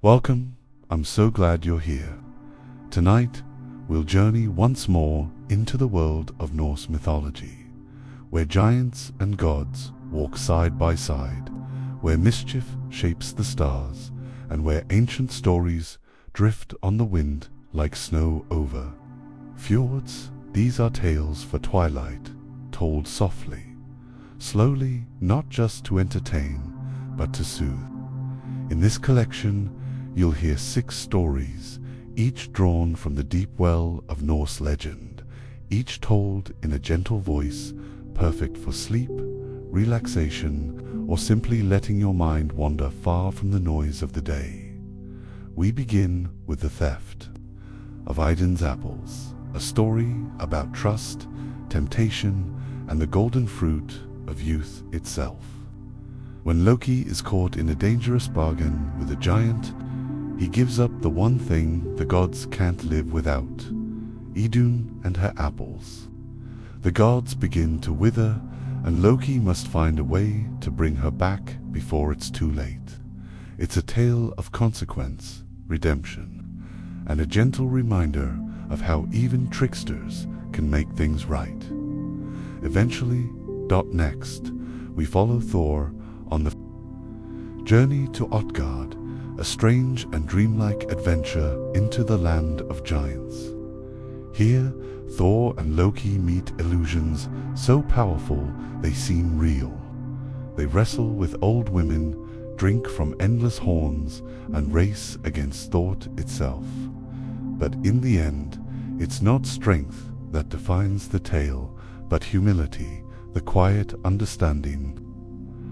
Welcome, I'm so glad you're here. Tonight, we'll journey once more into the world of Norse mythology, where giants and gods walk side by side, where mischief shapes the stars, and where ancient stories drift on the wind like snow over fjords. These are tales for twilight, told softly, slowly, not just to entertain, but to soothe. In this collection, you'll hear 6 stories, each drawn from the deep well of Norse legend, each told in a gentle voice, perfect for sleep, relaxation, or simply letting your mind wander far from the noise of the day. We begin with the theft of Idun's apples, a story about trust, temptation, and the golden fruit of youth itself. When Loki is caught in a dangerous bargain with a giant, he gives up the one thing the gods can't live without, Idun and her apples. The gods begin to wither, and Loki must find a way to bring her back before it's too late. It's a tale of consequence, redemption, and a gentle reminder of how even tricksters can make things right. Eventually, next, we follow Thor on the journey to Utgard, a strange and dreamlike adventure into the land of giants. Here, Thor and Loki meet illusions so powerful they seem real. They wrestle with old women, drink from endless horns, and race against thought itself. But in the end, it's not strength that defines the tale, but humility, the quiet understanding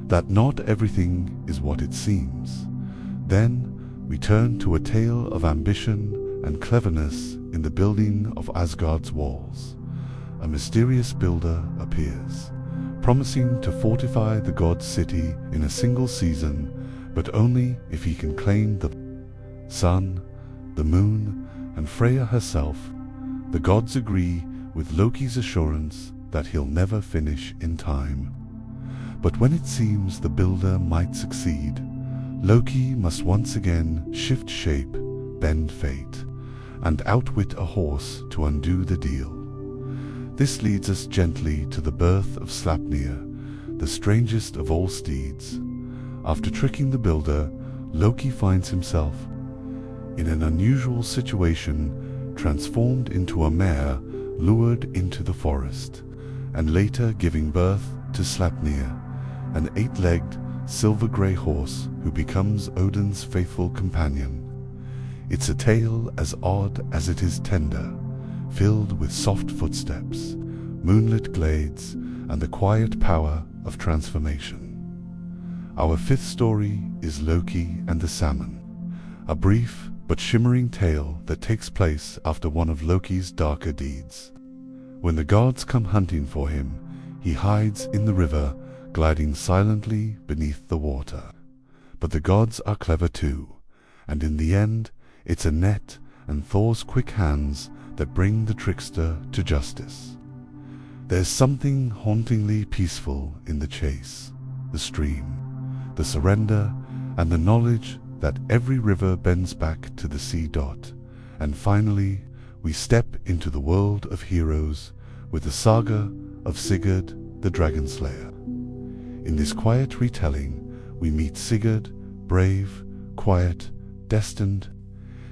that not everything is what it seems. Then we turn to a tale of ambition and cleverness in the building of Asgard's walls. A mysterious builder appears, promising to fortify the god's city in a single season, but only if he can claim the sun, the moon, and Freya herself. The gods agree with Loki's assurance that he'll never finish in time. But when it seems the builder might succeed, Loki must once again shift shape, bend fate, and outwit a horse to undo the deal. This leads us gently to the birth of Sleipnir, the strangest of all steeds. After tricking the builder, Loki finds himself in an unusual situation, transformed into a mare lured into the forest, and later giving birth to Sleipnir, an 8-legged, silver-grey horse who becomes Odin's faithful companion. It's a tale as odd as it is tender, filled with soft footsteps, moonlit glades, and the quiet power of transformation. Our 5th story is Loki and the Salmon, a brief but shimmering tale that takes place after one of Loki's darker deeds. When the gods come hunting for him, he hides in the river, gliding silently beneath the water. But the gods are clever too, and in the end, it's a net and Thor's quick hands that bring the trickster to justice. There's something hauntingly peaceful in the chase, the stream, the surrender, and the knowledge that every river bends back to the sea. And finally, we step into the world of heroes with the saga of Sigurd the Dragon Slayer. In this quiet retelling, we meet Sigurd, brave, quiet, destined.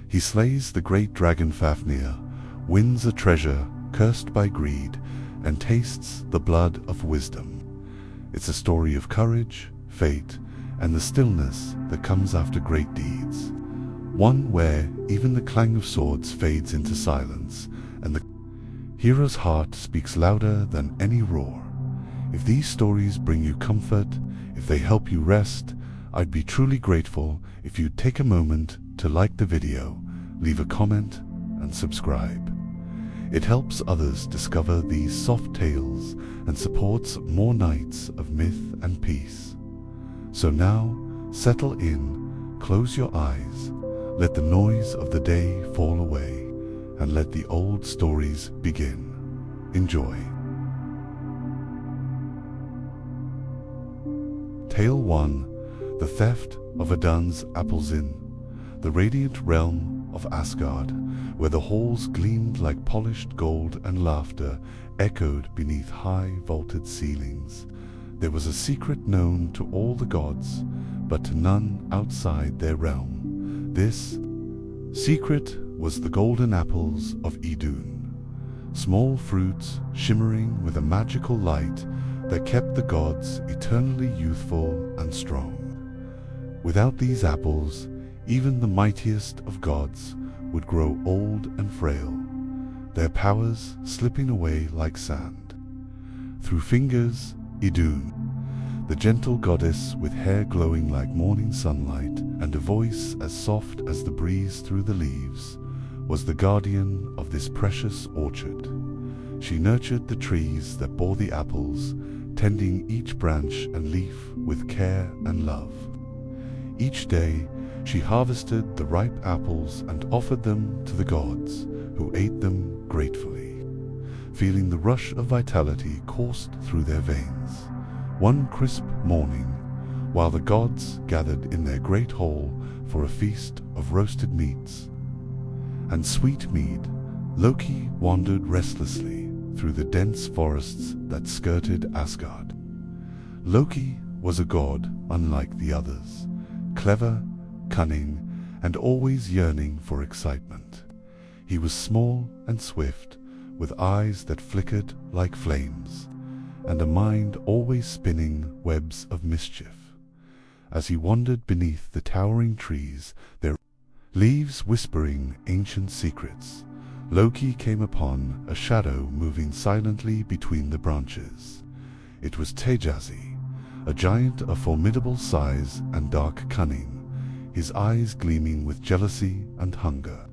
He slays the great dragon Fafnir, wins a treasure cursed by greed, and tastes the blood of wisdom. It's a story of courage, fate, and the stillness that comes after great deeds. One where even the clang of swords fades into silence, and the hero's heart speaks louder than any roar. If these stories bring you comfort, if they help you rest, I'd be truly grateful if you'd take a moment to like the video, leave a comment, and subscribe. It helps others discover these soft tales and supports more nights of myth and peace. So now, settle in, close your eyes, let the noise of the day fall away, and let the old stories begin. Enjoy. Tale 1. The Theft of Idun's Apples. In the radiant realm of Asgard, where the halls gleamed like polished gold and laughter echoed beneath high vaulted ceilings. There was a secret known to all the gods, but to none outside their realm. This secret was the golden apples of Idun, small fruits shimmering with a magical light that kept the gods eternally youthful and strong. Without these apples, even the mightiest of gods would grow old and frail, their powers slipping away like sand. Through fingers, Idun, the gentle goddess with hair glowing like morning sunlight and a voice as soft as the breeze through the leaves, was the guardian of this precious orchard. She nurtured the trees that bore the apples, tending each branch and leaf with care and love. Each day, she harvested the ripe apples and offered them to the gods, who ate them gratefully, feeling the rush of vitality coursed through their veins. One crisp morning, while the gods gathered in their great hall for a feast of roasted meats and sweet mead, Loki wandered restlessly through the dense forests that skirted Asgard. Loki was a god unlike the others, clever, cunning, and always yearning for excitement. He was small and swift, with eyes that flickered like flames, and a mind always spinning webs of mischief. As he wandered beneath the towering trees, their leaves whispering ancient secrets, Loki came upon a shadow moving silently between the branches. It was Tejazi, a giant of formidable size and dark cunning, his eyes gleaming with jealousy and hunger.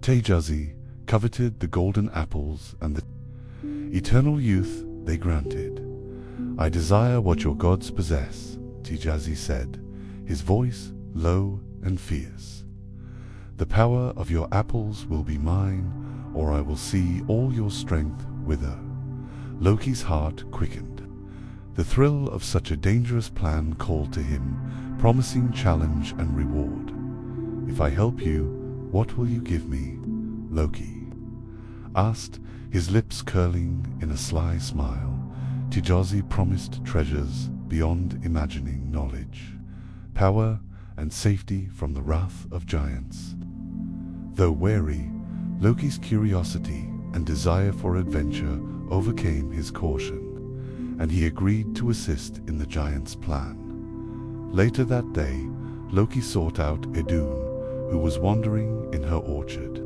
Tejazi coveted the golden apples and the eternal youth they granted. "I desire what your gods possess," Tejazi said, his voice low and fierce. "The power of your apples will be mine, or I will see all your strength wither." Loki's heart quickened. The thrill of such a dangerous plan called to him, promising challenge and reward. "If I help you, what will you give me?" Loki asked, his lips curling in a sly smile. Tejazi promised treasures beyond imagining knowledge, power, and safety from the wrath of giants. Though wary, Loki's curiosity and desire for adventure overcame his caution, and he agreed to assist in the giant's plan. Later that day, Loki sought out Idun, who was wandering in her orchard,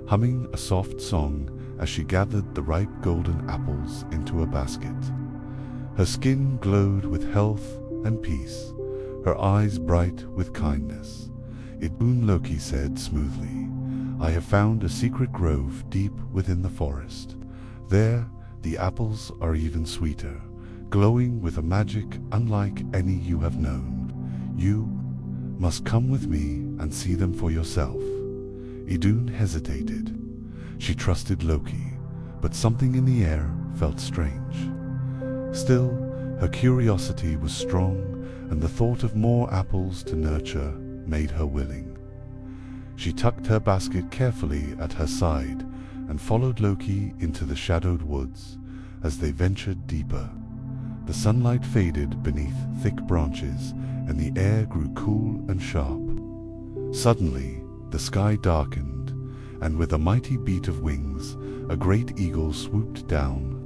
humming a soft song as she gathered the ripe golden apples into a basket. Her skin glowed with health and peace, her eyes bright with kindness. "Idun," Loki said smoothly, "I have found a secret grove deep within the forest. There, the apples are even sweeter, glowing with a magic unlike any you have known. You must come with me and see them for yourself." Idun hesitated. She trusted Loki, but something in the air felt strange. Still, her curiosity was strong, and the thought of more apples to nurture made her willing. She tucked her basket carefully at her side and followed Loki into the shadowed woods. As they ventured deeper, the sunlight faded beneath thick branches, and the air grew cool and sharp. Suddenly, the sky darkened, and with a mighty beat of wings, a great eagle swooped down.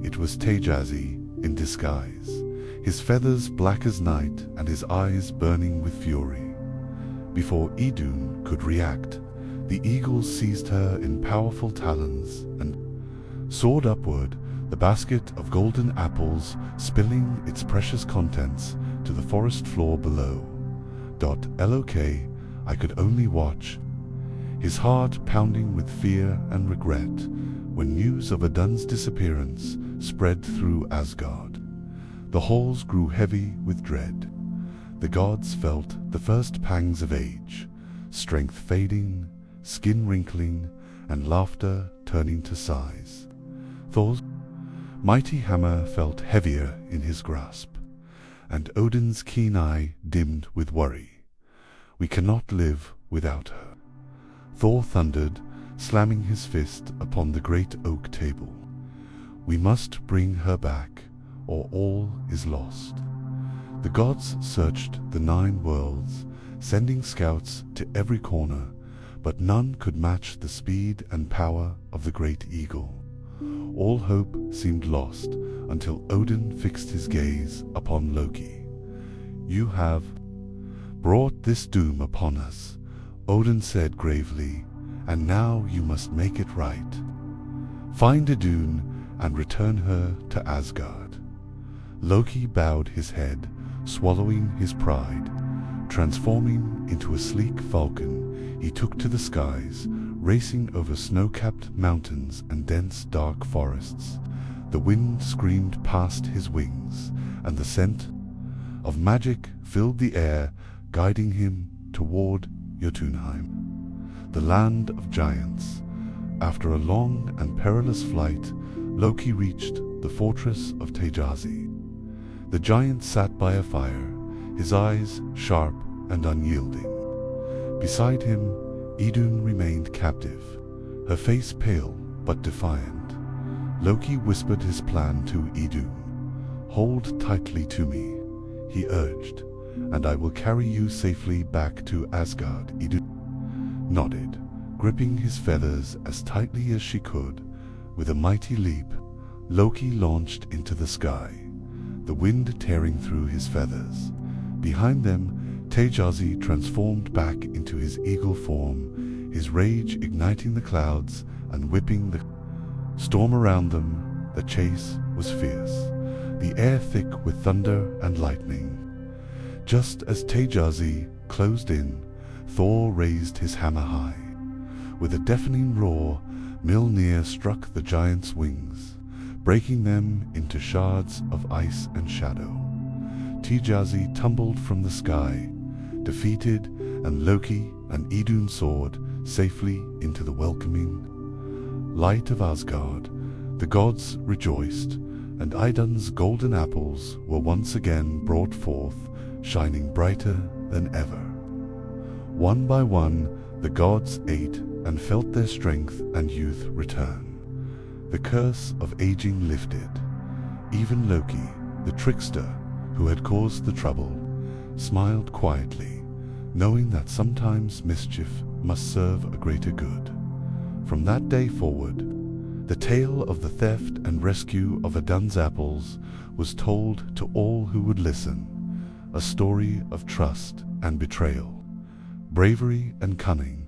It was Tejazi in disguise, his feathers black as night and his eyes burning with fury. Before Idun could react, the eagle seized her in powerful talons and soared upward, the basket of golden apples spilling its precious contents to the forest floor below. Lok, I could only watch, his heart pounding with fear and regret, when news of Idun's disappearance spread through Asgard. The halls grew heavy with dread. The gods felt the first pangs of age, strength fading, skin wrinkling, and laughter turning to sighs. Thor's mighty hammer felt heavier in his grasp, and Odin's keen eye dimmed with worry. "We cannot live without her. Thor thundered, slamming his fist upon the great oak table. We must bring her back, or all is lost. The gods searched the 9 worlds, sending scouts to every corner, but none could match the speed and power of the great eagle. All hope seemed lost until Odin fixed his gaze upon Loki. "You have brought this doom upon us," Odin said gravely, "and now you must make it right. Find Idun and return her to Asgard." Loki bowed his head, swallowing his pride. Transforming into a sleek falcon, he took to the skies, racing over snow-capped mountains and dense dark forests. The wind screamed past his wings, and the scent of magic filled the air, guiding him toward Jotunheim, the land of giants. After a long and perilous flight, Loki reached the fortress of Tejazi. The giant sat by a fire, his eyes sharp and unyielding. Beside him, Idun remained captive, her face pale but defiant. Loki whispered his plan to Idun. "Hold tightly to me," he urged, "and I will carry you safely back to Asgard." Idun nodded, gripping his feathers as tightly as she could. With a mighty leap, Loki launched into the sky, the wind tearing through his feathers. Behind them, Tejazi transformed back into his eagle form, his rage igniting the clouds and whipping the storm around them. The chase was fierce, the air thick with thunder and lightning. Just as Tejazi closed in, Thor raised his hammer high. With a deafening roar, Mjolnir struck the giant's wings, breaking them into shards of ice and shadow. Tejazi tumbled from the sky, defeated, and Loki and Idun soared safely into the welcoming light of Asgard. The gods rejoiced, and Idun's golden apples were once again brought forth, shining brighter than ever. One by one, the gods ate and felt their strength and youth return. The curse of aging lifted. Even Loki, the trickster who had caused the trouble, smiled quietly, knowing that sometimes mischief must serve a greater good. From that day forward, the tale of the theft and rescue of Idun's apples was told to all who would listen, a story of trust and betrayal, bravery and cunning,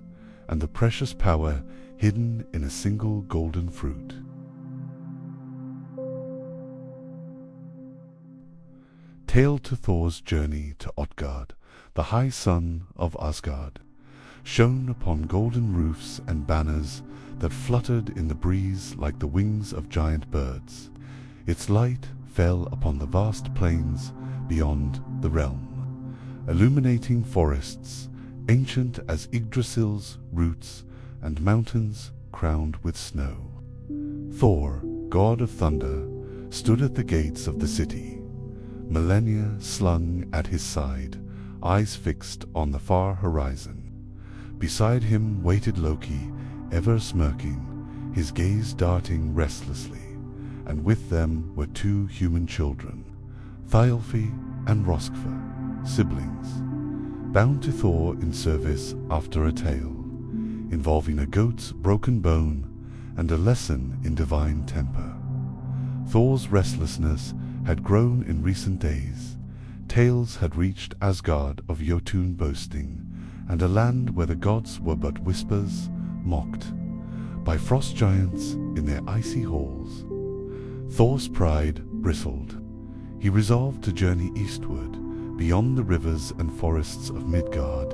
and the precious power hidden in a single golden fruit. Tale to Thor's journey to Utgard, the high sun of Asgard, shone upon golden roofs and banners that fluttered in the breeze like the wings of giant birds. Its light fell upon the vast plains beyond the realm, illuminating forests ancient as Yggdrasil's roots and mountains crowned with snow. Thor, god of thunder, stood at the gates of the city, millennia slung at his side, eyes fixed on the far horizon. Beside him waited Loki, ever smirking, his gaze darting restlessly, and with them were 2 human children, Thialfi and Roskva, siblings, bound to Thor in service after a tale involving a goat's broken bone and a lesson in divine temper. Thor's restlessness had grown in recent days. Tales had reached Asgard of Jotun boasting, and a land where the gods were but whispers, mocked by frost giants in their icy halls. Thor's pride bristled. He resolved to journey eastward, beyond the rivers and forests of Midgard,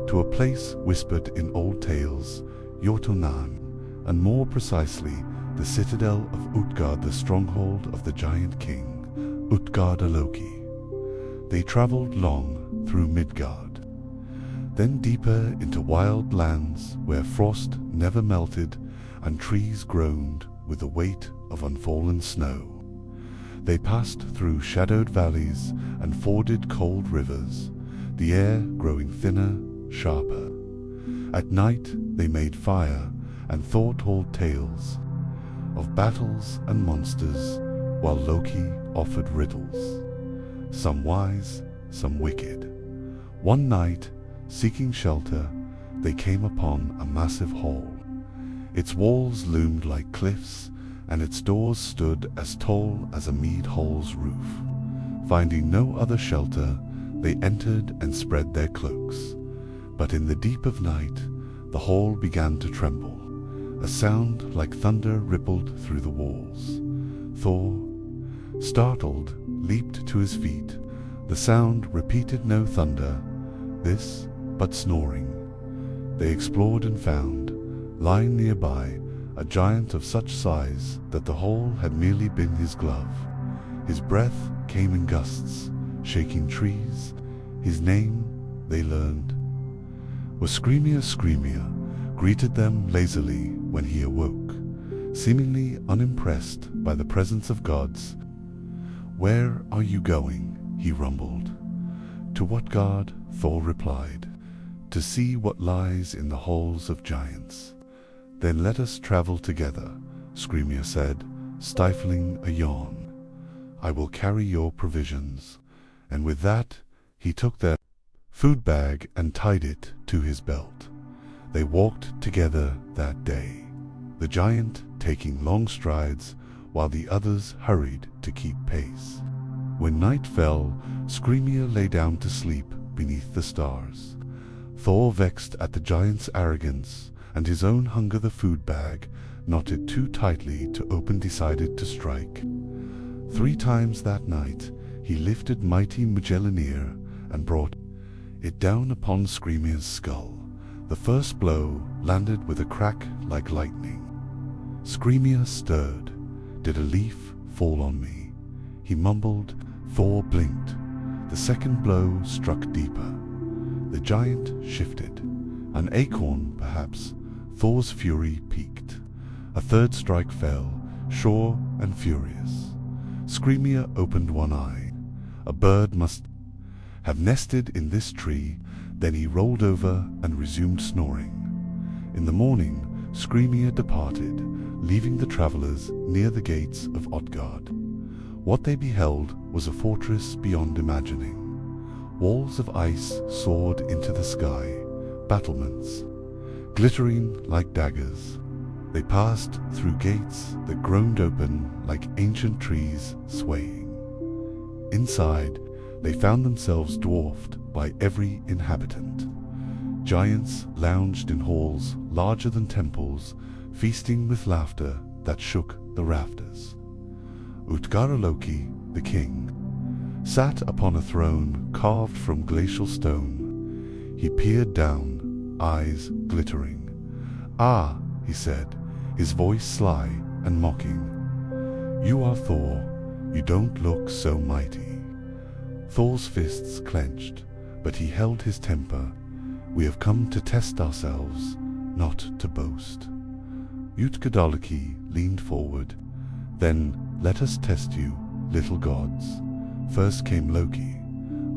to a place whispered in old tales, Jotunheim, and more precisely, the citadel of Utgard, the stronghold of the giant king, Utgard-Loki. They traveled long through Midgard, then deeper into wild lands where frost never melted and trees groaned with the weight of unfallen snow. They passed through shadowed valleys and forded cold rivers, the air growing thinner, sharper. At night they made fire, and Thor told tales of battles and monsters, while Loki offered riddles, some wise, some wicked. One night, seeking shelter, they came upon a massive hall. Its walls loomed like cliffs, and its doors stood as tall as a mead hall's roof. Finding no other shelter, they entered and spread their cloaks. But in the deep of night, the hall began to tremble. A sound like thunder rippled through the walls. Thor, startled, leaped to his feet. The sound repeated no thunder, this but snoring. They explored and found, lying nearby, a giant of such size that the hole had merely been his glove. His breath came in gusts, shaking trees. His name, they learned, was Screamia, greeted them lazily when he awoke, seemingly unimpressed by the presence of gods. "Where are you going?" he rumbled. "To what god?" Thor replied. "To see what lies in the halls of giants." "Then let us travel together," Screamia said, stifling a yawn. "I will carry your provisions." And with that, he took their food bag and tied it to his belt. They walked together that day, the giant taking long strides while the others hurried to keep pace. When night fell, Screamia lay down to sleep beneath the stars. Thor, vexed at the giant's arrogance and his own hunger, the food bag, knotted too tightly to open, decided to strike. 3 times that night he lifted mighty Mjolnir and brought it down upon Screamia's skull. The first blow landed with a crack like lightning. Screamia stirred. "Did a leaf fall on me?" he mumbled. Thor blinked. The second blow struck deeper. The giant shifted. An acorn, perhaps. Thor's fury peaked. A third strike fell, sure and furious. Screamia opened one eye. A bird must have nested in this tree. Then he rolled over and resumed snoring. In the morning, Screamia departed, leaving the travelers near the gates of Utgard. What they beheld was a fortress beyond imagining. Walls of ice soared into the sky, battlements glittering like daggers. They passed through gates that groaned open like ancient trees swaying. Inside, they found themselves dwarfed by every inhabitant. Giants lounged in halls larger than temples, feasting with laughter that shook the rafters. Utgaraloki, the king, sat upon a throne carved from glacial stone. He peered down, eyes glittering. "Ah," he said, his voice sly and mocking. "You are Thor. You don't look so mighty." Thor's fists clenched, but he held his temper. "We have come to test ourselves, not to boast." Utgardaloki leaned forward. "Then let us test you, little gods." First came Loki.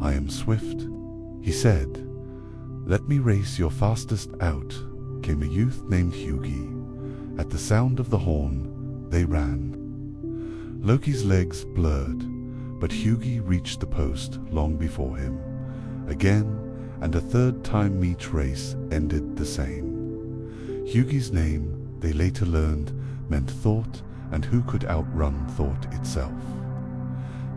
"I am swift," he said. "Let me race your fastest out." Came a youth named Hugi. At the sound of the horn, they ran. Loki's legs blurred, but Hugi reached the post long before him. Again, and a third time each race ended the same. Hugi's name, they later learned, meant thought, and who could outrun thought itself.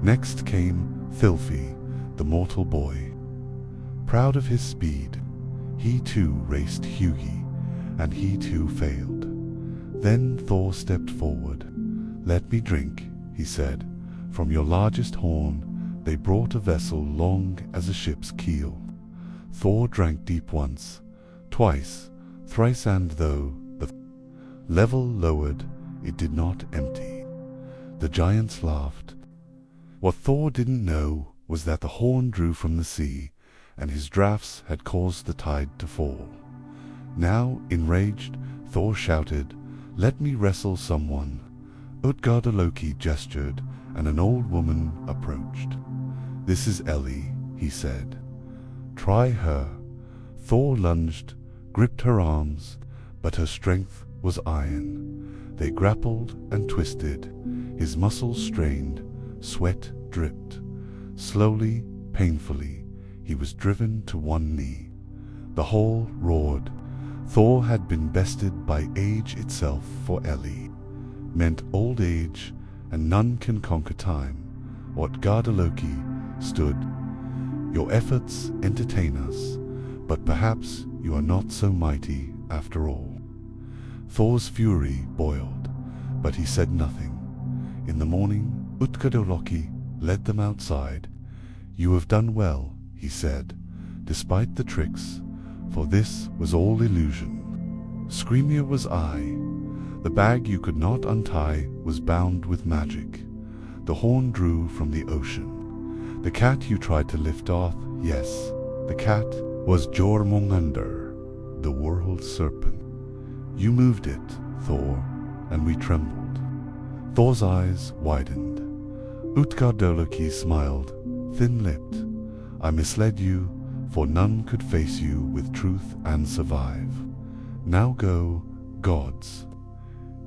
Next came Thilfi, the mortal boy. Proud of his speed, he too raced Hugi, and he too failed. Then Thor stepped forward. "Let me drink," he said. "From your largest horn they brought a vessel long as a ship's keel." Thor drank deep once, twice, thrice, and though the level lowered, it did not empty. The giants laughed. What Thor didn't know was that the horn drew from the sea, and his draughts had caused the tide to fall. Now, enraged, Thor shouted, "Let me wrestle someone." Utgardaloki gestured, and an old woman approached. "This is Ellie," he said. "Try her." Thor lunged, gripped her arms, but her strength was iron. They grappled and twisted. His muscles strained, sweat dripped. Slowly, painfully, he was driven to one knee. The hall roared. Thor had been bested by age itself, for Ellie meant old age, and none can conquer time. What Loki stood. Your efforts entertain us, but perhaps you are not so mighty after all. Thor's fury boiled, but he said nothing. In the morning, Loki led them outside. You have done well, he said, despite the tricks, for this was all illusion. Screamier was I. The bag you could not untie was bound with magic. The horn drew from the ocean. The cat you tried to lift off, yes, the cat was Jormungandr, the world serpent. You moved it, Thor, and we trembled. Thor's eyes widened. Utgardoloki smiled, thin-lipped. I misled you, for none could face you with truth and survive. Now go, gods.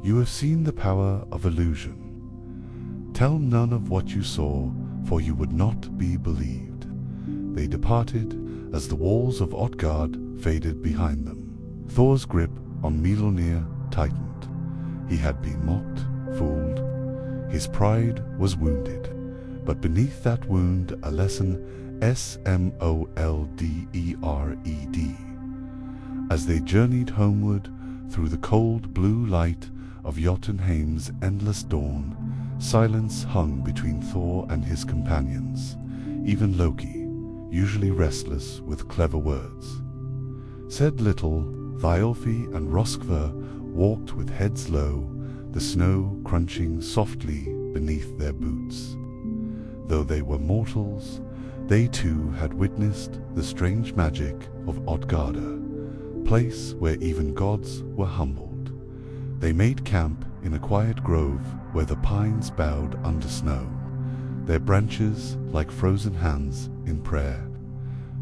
You have seen the power of illusion. Tell none of what you saw, for you would not be believed. They departed as the walls of Utgard faded behind them. Thor's grip on Mjolnir tightened. He had been mocked, fooled. His pride was wounded, but beneath that wound a lesson, Smoldred. As they journeyed homeward through the cold blue light of Jotunheim's endless dawn, silence hung between Thor and his companions. Even Loki, usually restless with clever words, said little. Thialfi and Röskva walked with heads low, the snow crunching softly beneath their boots. Though they were mortals, they too had witnessed the strange magic of Utgarda, place where even gods were humbled. They made camp in a quiet grove where the pines bowed under snow, their branches like frozen hands in prayer.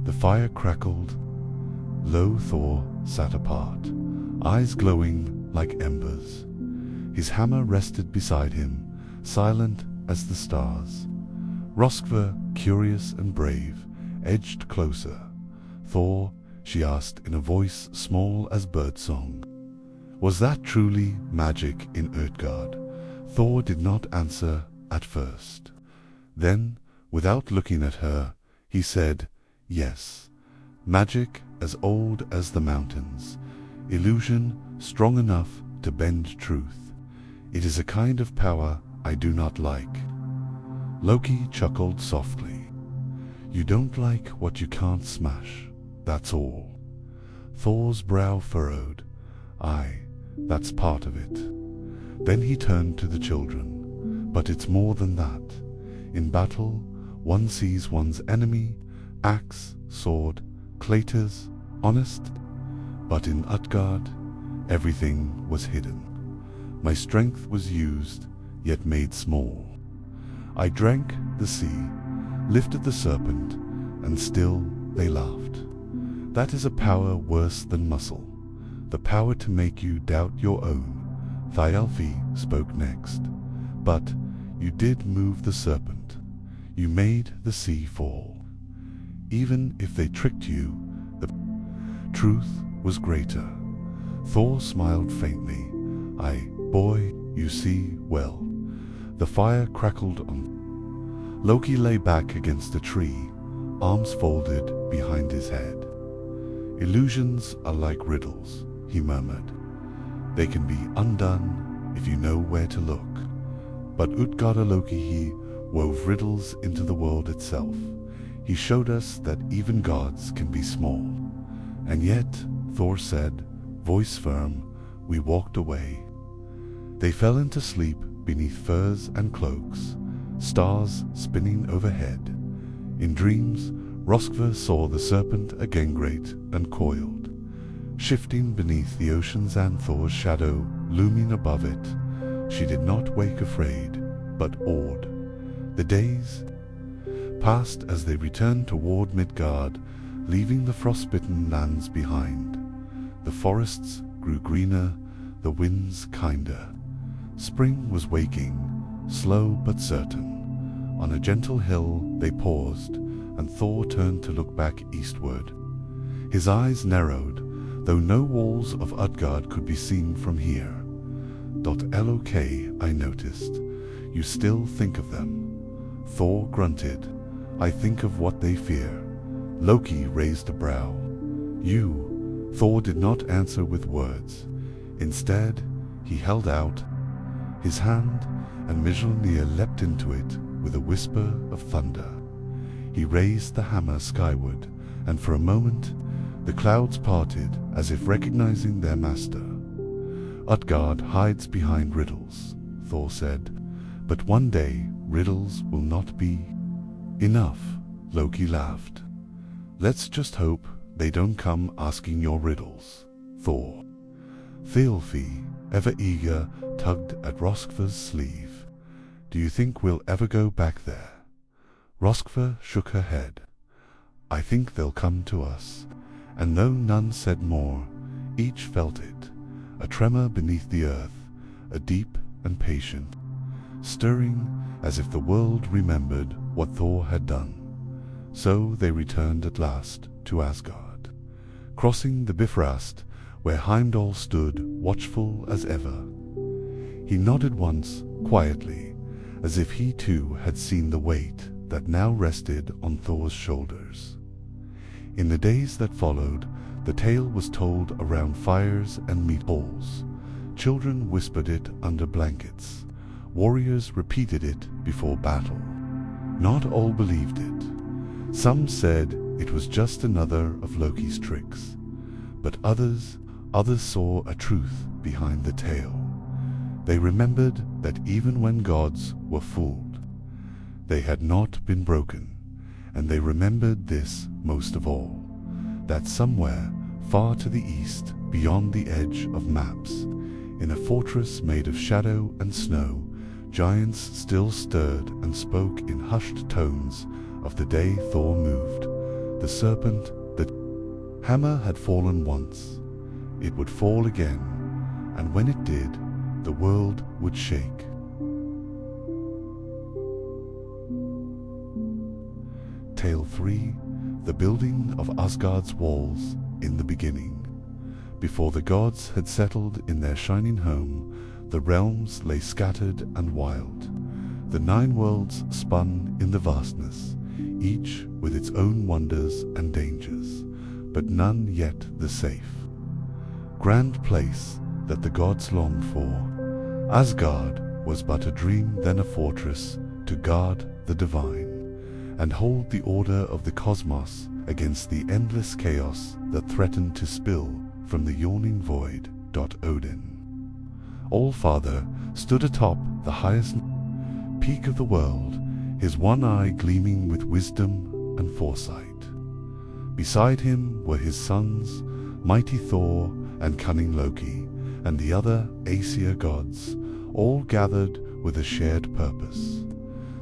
The fire crackled. Low Thor sat apart, eyes glowing like embers. His hammer rested beside him, silent as the stars. Röskva, curious and brave, edged closer. Thor, she asked in a voice small as birdsong, was that truly magic in Utgard? Thor did not answer at first. Then, without looking at her, he said, yes, magic as old as the mountains, illusion strong enough to bend truth. It is a kind of power I do not like. Loki chuckled softly. You don't like what you can't smash, that's all. Thor's brow furrowed. Aye, that's part of it. Then he turned to the children. But it's more than that. In battle, one sees one's enemy, axe, sword, Claters, honest, but in Utgard, everything was hidden. My strength was used, yet made small. I drank the sea, lifted the serpent, and still they laughed. That is a power worse than muscle, the power to make you doubt your own. Thialfi spoke next. But you did move the serpent. You made the sea fall. Even if they tricked you, the truth was greater. Thor smiled faintly. Boy, you see well. The fire crackled on. Loki lay back against a tree, arms folded behind his head. Illusions are like riddles, he murmured. They can be undone if you know where to look. But Utgardaloki wove riddles into the world itself. He showed us that even gods can be small. And yet, Thor said, voice firm, we walked away. They fell into sleep beneath furs and cloaks, stars spinning overhead. In dreams, Röskva saw the serpent again great and coiled, shifting beneath the oceans and Thor's shadow looming above it. She did not wake afraid, but awed. The days passed as they returned toward Midgard, leaving the frostbitten lands behind. forests grew greener, the winds kinder. Spring was waking, slow but certain. On a gentle hill they paused, and Thor turned to look back eastward. His eyes narrowed, though no walls of Utgard could be seen from here. "Lok, I noticed. You still think of them." Thor grunted. "I think of what they fear." Loki raised a brow. "You?" Thor did not answer with words. Instead, he held out his hand, and Mjolnir leapt into it with a whisper of thunder. He raised the hammer skyward, and for a moment the clouds parted as if recognizing their master. "Utgard hides behind riddles," Thor said, "but one day riddles will not be enough." Loki laughed. "Let's just hope they don't come asking your riddles." Thor. Thialfi, ever eager, tugged at Roskva's sleeve. "Do you think we'll ever go back there?" Roskva shook her head. "I think they'll come to us." And though none said more, each felt it, a tremor beneath the earth, a deep and patient stirring, as if the world remembered what Thor had done. So they returned at last to Asgard, crossing the Bifrost, where Heimdall stood watchful as ever. He nodded once, quietly, as if he too had seen the weight that now rested on Thor's shoulders. In the days that followed, the tale was told around fires and meat balls. Children whispered it under blankets. Warriors repeated it before battle. Not all believed it. Some said it was just another of Loki's tricks. But others saw a truth behind the tale. They remembered that even when gods were fooled, they had not been broken. And they remembered this most of all, that somewhere far to the east, beyond the edge of maps, in a fortress made of shadow and snow, giants still stirred and spoke in hushed tones of the day Thor moved. The serpent, the hammer had fallen once. It would fall again, and when it did, the world would shake. Tale 3. The building of Asgard's walls in the beginning. Before the gods had settled in their shining home, the realms lay scattered and wild. The 9 worlds spun in the vastness, each with its own wonders and dangers, but none yet the safe. Grand place that the gods longed for, Asgard was but a dream, then a fortress to guard the divine and hold the order of the cosmos against the endless chaos that threatened to spill from the yawning void. Odin, All-Father, stood atop the highest peak of the world, his one eye gleaming with wisdom and foresight. Beside him were his sons, mighty Thor and cunning Loki, and the other Aesir gods, all gathered with a shared purpose.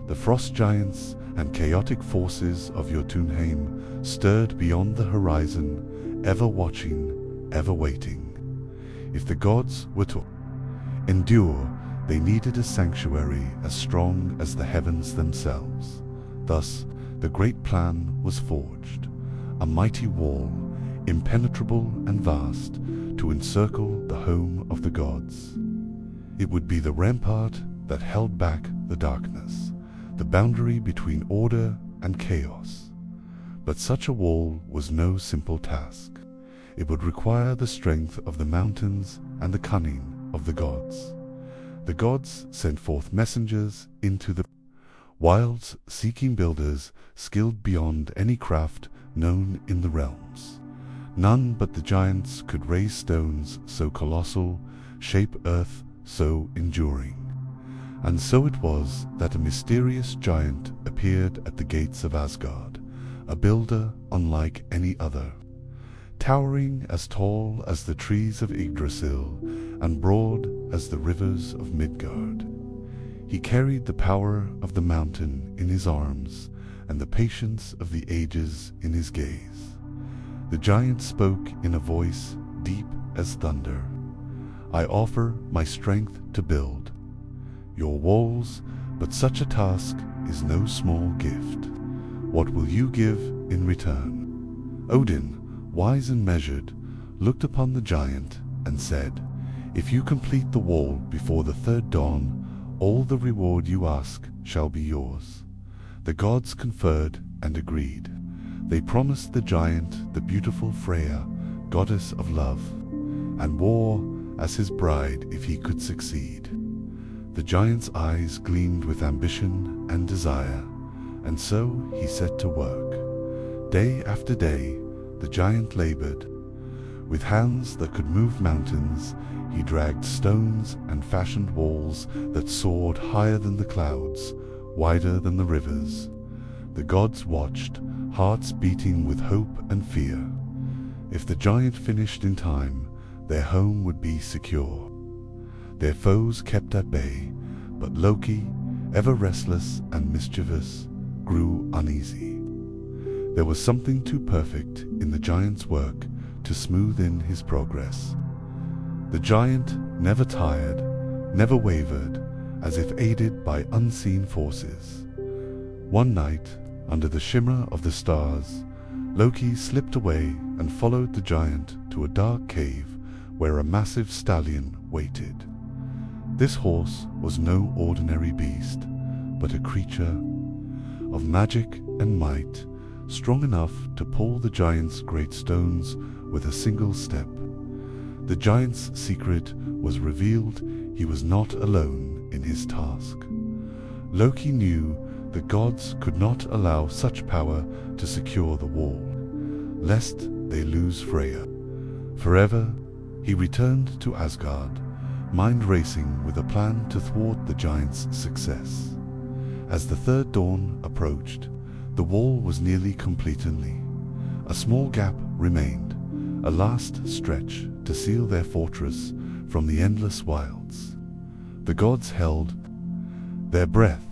The frost giants and chaotic forces of Jotunheim stirred beyond the horizon, ever watching, ever waiting. If the gods were to endure, they needed a sanctuary as strong as the heavens themselves. Thus, the great plan was forged, a mighty wall, impenetrable and vast, to encircle the home of the gods. It would be the rampart that held back the darkness, the boundary between order and chaos. But such a wall was no simple task. It would require the strength of the mountains and the cunning of the gods. The gods sent forth messengers into the wilds, seeking builders skilled beyond any craft known in the realms. None but the giants could raise stones so colossal, shape earth so enduring. And so it was that a mysterious giant appeared at the gates of Asgard, a builder unlike any other, towering as tall as the trees of Yggdrasil and broad as the rivers of Midgard. He carried the power of the mountain in his arms and the patience of the ages in his gaze. The giant spoke in a voice deep as thunder. I offer my strength to build your walls, but such a task is no small gift. What will you give in return?" Odin, wise and measured, looked upon the giant and said, "If you complete the wall before the third dawn, all the reward you ask shall be yours." The gods conferred and agreed. They promised the giant the beautiful Freya, goddess of love, and war as his bride if he could succeed. The giant's eyes gleamed with ambition and desire, and so he set to work. Day after day, the giant labored. With hands that could move mountains, he dragged stones and fashioned walls that soared higher than the clouds, wider than the rivers. The gods watched, hearts beating with hope and fear. If the giant finished in time, their home would be secure. Their foes kept at bay, but Loki, ever restless and mischievous, grew uneasy. There was something too perfect in the giant's work to smooth in his progress. The giant never tired, never wavered, as if aided by unseen forces. One night, under the shimmer of the stars, Loki slipped away and followed the giant to a dark cave where a massive stallion waited. This horse was no ordinary beast, but a creature of magic and might, strong enough to pull the giant's great stones with a single step. The giant's secret was revealed. He was not alone in his task. Loki knew the gods could not allow such power to secure the wall, lest they lose Freya. Forever, he returned to Asgard, mind racing with a plan to thwart the giant's success. As the third dawn approached, the wall was nearly completely. A small gap remained, a last stretch to seal their fortress from the endless wilds. The gods held their breath,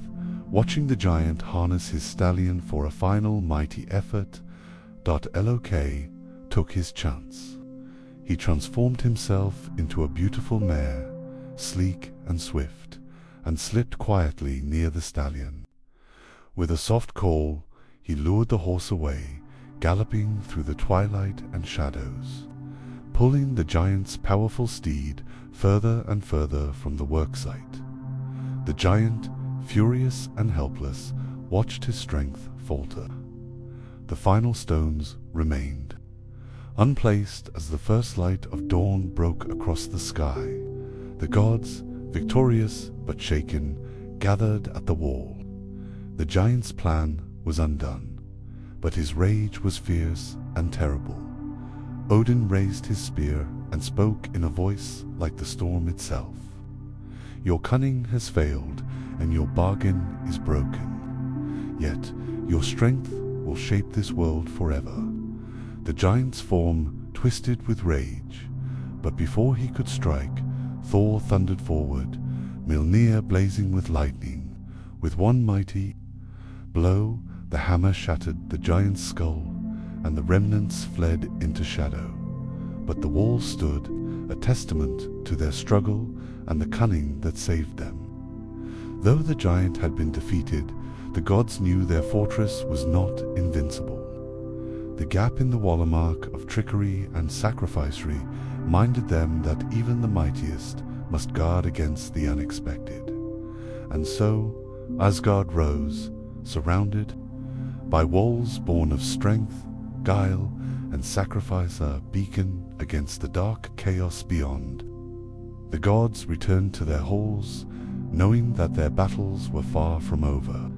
watching the giant harness his stallion for a final mighty effort. Lok took his chance. He transformed himself into a beautiful mare, sleek and swift, and slipped quietly near the stallion. With a soft call, he lured the horse away, galloping through the twilight and shadows, pulling the giant's powerful steed further and further from the worksite. The giant, furious and helpless, watched his strength falter. The final stones remained, unplaced as the first light of dawn broke across the sky. The gods, victorious but shaken, gathered at the wall. The giant's plan was undone, but his rage was fierce and terrible. Odin raised his spear and spoke in a voice like the storm itself. "Your cunning has failed, and your bargain is broken. Yet your strength will shape this world forever." The giant's form twisted with rage, but before he could strike, Thor thundered forward, Mjolnir blazing with lightning. With one mighty blow, the hammer shattered the giant's skull, and the remnants fled into shadow. But the wall stood, a testament to their struggle and the cunning that saved them. Though the giant had been defeated, the gods knew their fortress was not invincible. The gap in the watermark of trickery and sacrificery reminded them that even the mightiest must guard against the unexpected. And so Asgard rose, surrounded by walls born of strength, guile, and sacrifice, a beacon against the dark chaos beyond. The gods returned to their halls, knowing that their battles were far from over,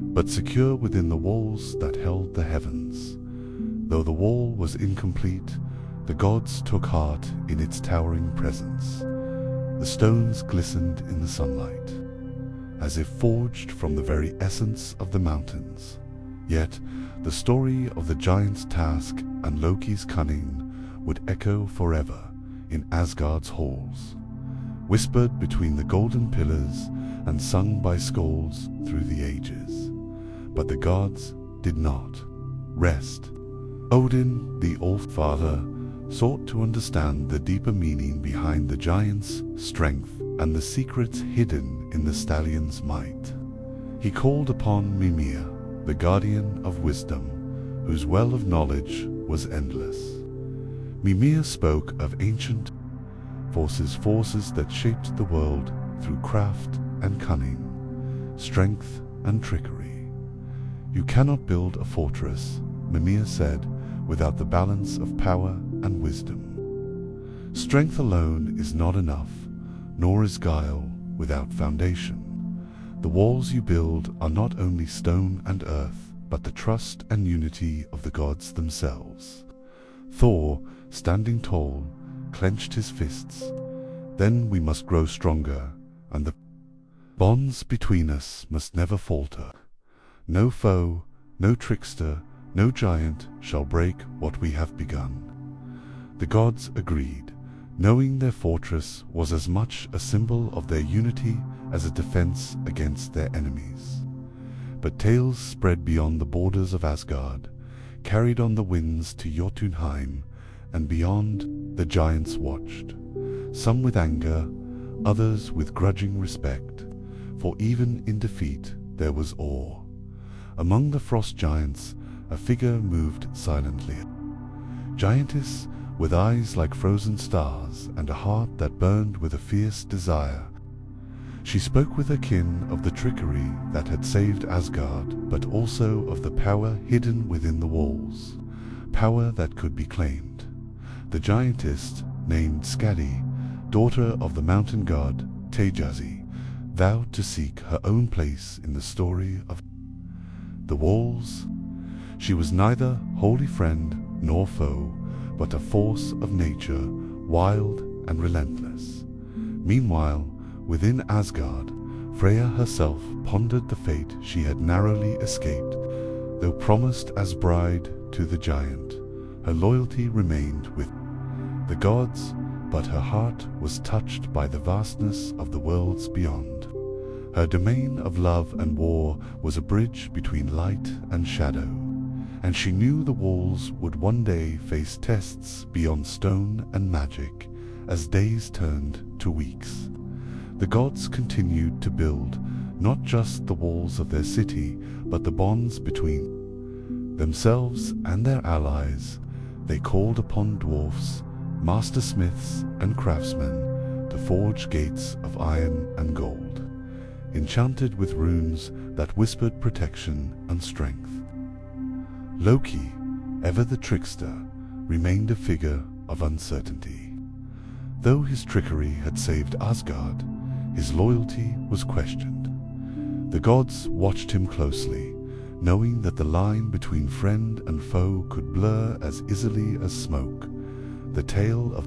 but secure within the walls that held the heavens. Though the wall was incomplete, the gods took heart in its towering presence. The stones glistened in the sunlight, as if forged from the very essence of the mountains. Yet the story of the giant's task and Loki's cunning would echo forever in Asgard's halls, whispered between the golden pillars and sung by skalds through the ages. But the gods did not rest. Odin, the All-Father, sought to understand the deeper meaning behind the giant's strength and the secrets hidden in the stallion's might. He called upon Mimir, the guardian of wisdom, whose well of knowledge was endless. Mimir spoke of ancient forces that shaped the world through craft and cunning, strength and trickery. You cannot build a fortress, Mimir said, without the balance of power and wisdom. Strength alone is not enough, nor is guile without foundation. The walls you build are not only stone and earth, but the trust and unity of the gods themselves. Thor, standing tall, clenched his fists. Then we must grow stronger, and the bonds between us must never falter. No foe, no trickster, no giant shall break what we have begun. The gods agreed, knowing their fortress was as much a symbol of their unity as a defense against their enemies. But tales spread beyond the borders of Asgard, carried on the winds to Jotunheim, and beyond the giants watched, some with anger, others with grudging respect, for even in defeat there was awe. Among the frost giants, a figure moved silently. Giantess with eyes like frozen stars and a heart that burned with a fierce desire. She spoke with her kin of the trickery that had saved Asgard, but also of the power hidden within the walls, power that could be claimed. The giantess, named Skadi, daughter of the mountain god Tejazi, vowed to seek her own place in the story of the walls. She was neither holy friend nor foe, but a force of nature, wild and relentless. Meanwhile, within Asgard, Freya herself pondered the fate she had narrowly escaped. Though promised as bride to the giant, her loyalty remained with the gods, but her heart was touched by the vastness of the worlds beyond. Her domain of love and war was a bridge between light and shadow, and she knew the walls would one day face tests beyond stone and magic as days turned to weeks. The gods continued to build not just the walls of their city, but the bonds between themselves and their allies. They called upon dwarfs, master smiths, and craftsmen to forge gates of iron and gold, enchanted with runes that whispered protection and strength. Loki, ever the trickster, remained a figure of uncertainty. Though his trickery had saved Asgard, his loyalty was questioned. The gods watched him closely, knowing that the line between friend and foe could blur as easily as smoke. The tale of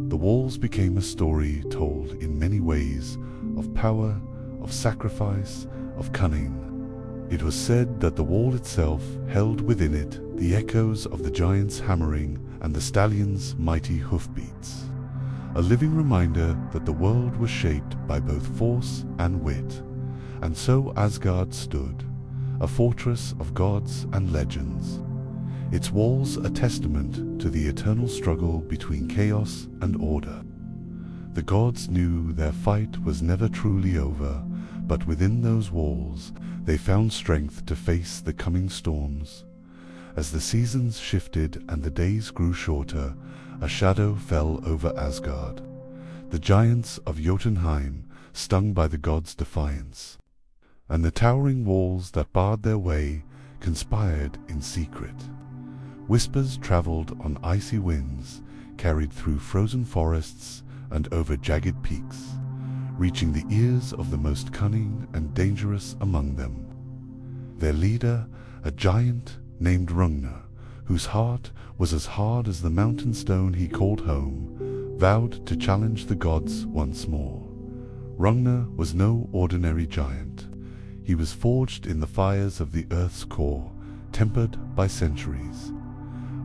the walls became a story told in many ways, of power, of sacrifice, of cunning. It was said that the wall itself held within it the echoes of the giant's hammering and the stallion's mighty hoofbeats, a living reminder that the world was shaped by both force and wit. And so Asgard stood, a fortress of gods and legends, its walls a testament to the eternal struggle between chaos and order. The gods knew their fight was never truly over, but within those walls they found strength to face the coming storms. As the seasons shifted and the days grew shorter, a shadow fell over Asgard. The giants of Jotunheim, stung by the gods' defiance, and the towering walls that barred their way conspired in secret. Whispers traveled on icy winds, carried through frozen forests and over jagged peaks, reaching the ears of the most cunning and dangerous among them. Their leader, a giant named Rungner, whose heart was as hard as the mountain stone he called home, vowed to challenge the gods once more. Rungner was no ordinary giant. He was forged in the fires of the earth's core, tempered by centuries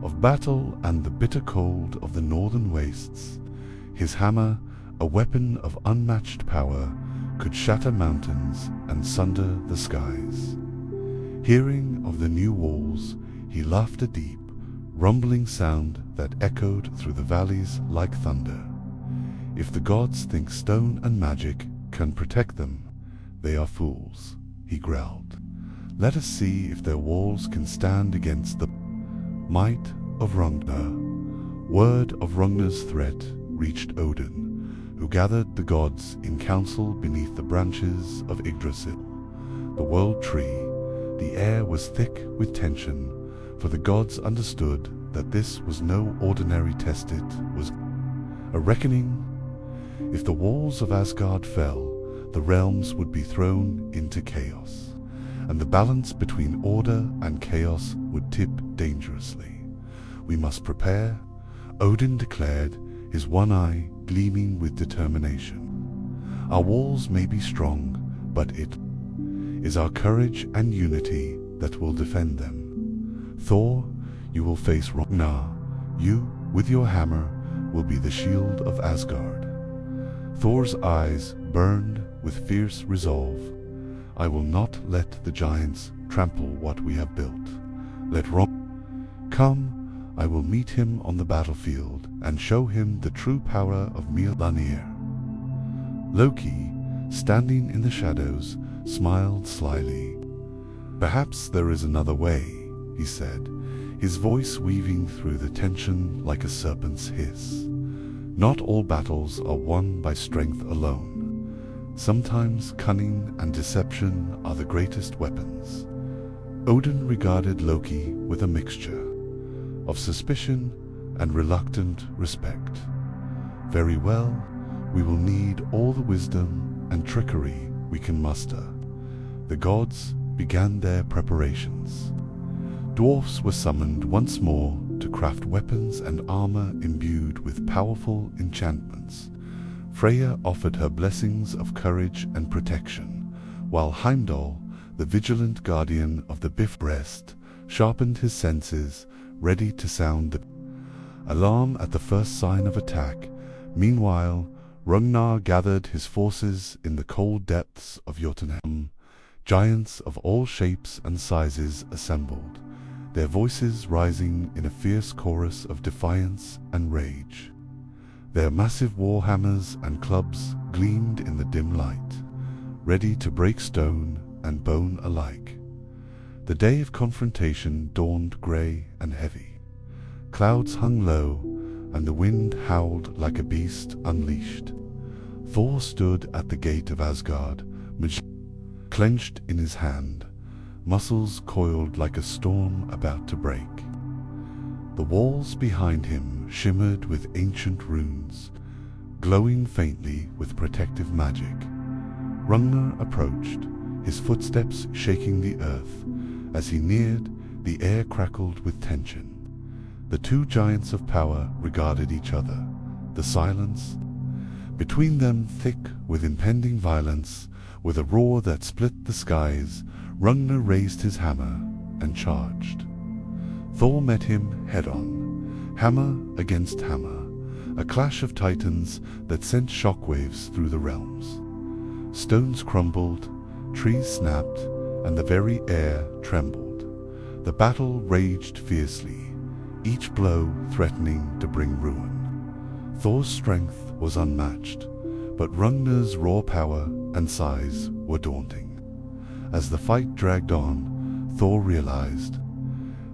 of battle and the bitter cold of the northern wastes. His hammer, a weapon of unmatched power, could shatter mountains and sunder the skies. Hearing of the new walls, he laughed a deep, rumbling sound that echoed through the valleys like thunder. If the gods think stone and magic can protect them, they are fools, he growled. Let us see if their walls can stand against the might of Ragnar. Word of Ragnar's threat reached Odin, who gathered the gods in council beneath the branches of Yggdrasil, the world tree. The air was thick with tension, for the gods understood that this was no ordinary test, it was a reckoning. If the walls of Asgard fell, the realms would be thrown into chaos, and the balance between order and chaos would tip dangerously. We must prepare, Odin declared, his one eye gleaming with determination. Our walls may be strong, but it is our courage and unity that will defend them. Thor, you will face Ragnar. You, with your hammer, will be the shield of Asgard. Thor's eyes burned with fierce resolve. I will not let the giants trample what we have built. Let Ragnar come. I will meet him on the battlefield and show him the true power of Mjolnir. Loki, standing in the shadows, smiled slyly. Perhaps there is another way, he said, his voice weaving through the tension like a serpent's hiss. Not all battles are won by strength alone. Sometimes cunning and deception are the greatest weapons. Odin regarded Loki with a mixture of suspicion and reluctant respect. Very well, we will need all the wisdom and trickery we can muster. The gods began their preparations. Dwarfs were summoned once more to craft weapons and armor imbued with powerful enchantments. Freya offered her blessings of courage and protection, while Heimdall, the vigilant guardian of the Bifrost, sharpened his senses, ready to sound the alarm at the first sign of attack. Meanwhile, Ragnar gathered his forces in the cold depths of Jotunheim. Giants of all shapes and sizes assembled, their voices rising in a fierce chorus of defiance and rage. Their massive war hammers and clubs gleamed in the dim light, ready to break stone and bone alike. The day of confrontation dawned grey and heavy. Clouds hung low, and the wind howled like a beast unleashed. Thor stood at the gate of Asgard, clenched in his hand, muscles coiled like a storm about to break. The walls behind him shimmered with ancient runes, glowing faintly with protective magic. Ragnar approached, his footsteps shaking the earth. As he neared, the air crackled with tension. The two giants of power regarded each other, the silence between them thick with impending violence. With a roar that split the skies, Ragnar raised his hammer and charged. Thor met him head-on, hammer against hammer, a clash of titans that sent shockwaves through the realms. Stones crumbled, trees snapped, and the very air trembled. The battle raged fiercely, each blow threatening to bring ruin. Thor's strength was unmatched, but Ragnar's raw power and size were daunting. As the fight dragged on, Thor realized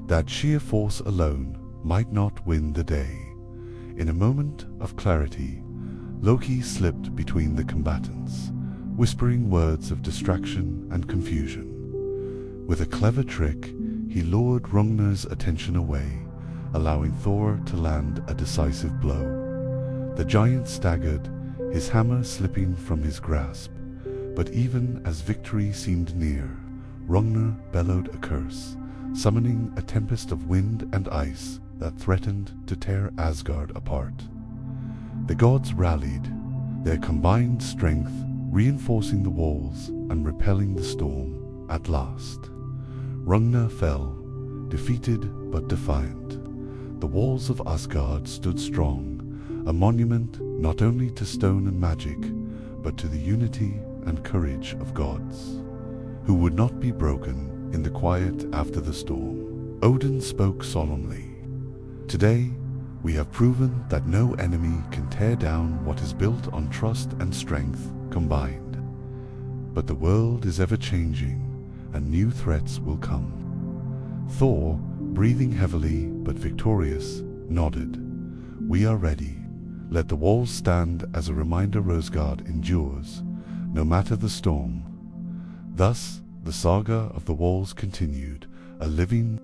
that sheer force alone might not win the day. In a moment of clarity, Loki slipped between the combatants, whispering words of distraction and confusion. With a clever trick, he lured Ragnar's attention away, allowing Thor to land a decisive blow. The giant staggered, his hammer slipping from his grasp. But even as victory seemed near, Ragnar bellowed a curse, summoning a tempest of wind and ice that threatened to tear Asgard apart. The gods rallied, their combined strength reinforcing the walls and repelling the storm. At last, Ragnar fell, defeated but defiant. The walls of Asgard stood strong, a monument not only to stone and magic, but to the unity and courage of gods, who would not be broken in the quiet after the storm. Odin spoke solemnly. Today, we have proven that no enemy can tear down what is built on trust and strength combined. But the world is ever changing, and new threats will come. Thor, breathing heavily but victorious, nodded. We are ready. Let the walls stand as a reminder Rosegard endures, no matter the storm. Thus, the saga of the walls continued, a living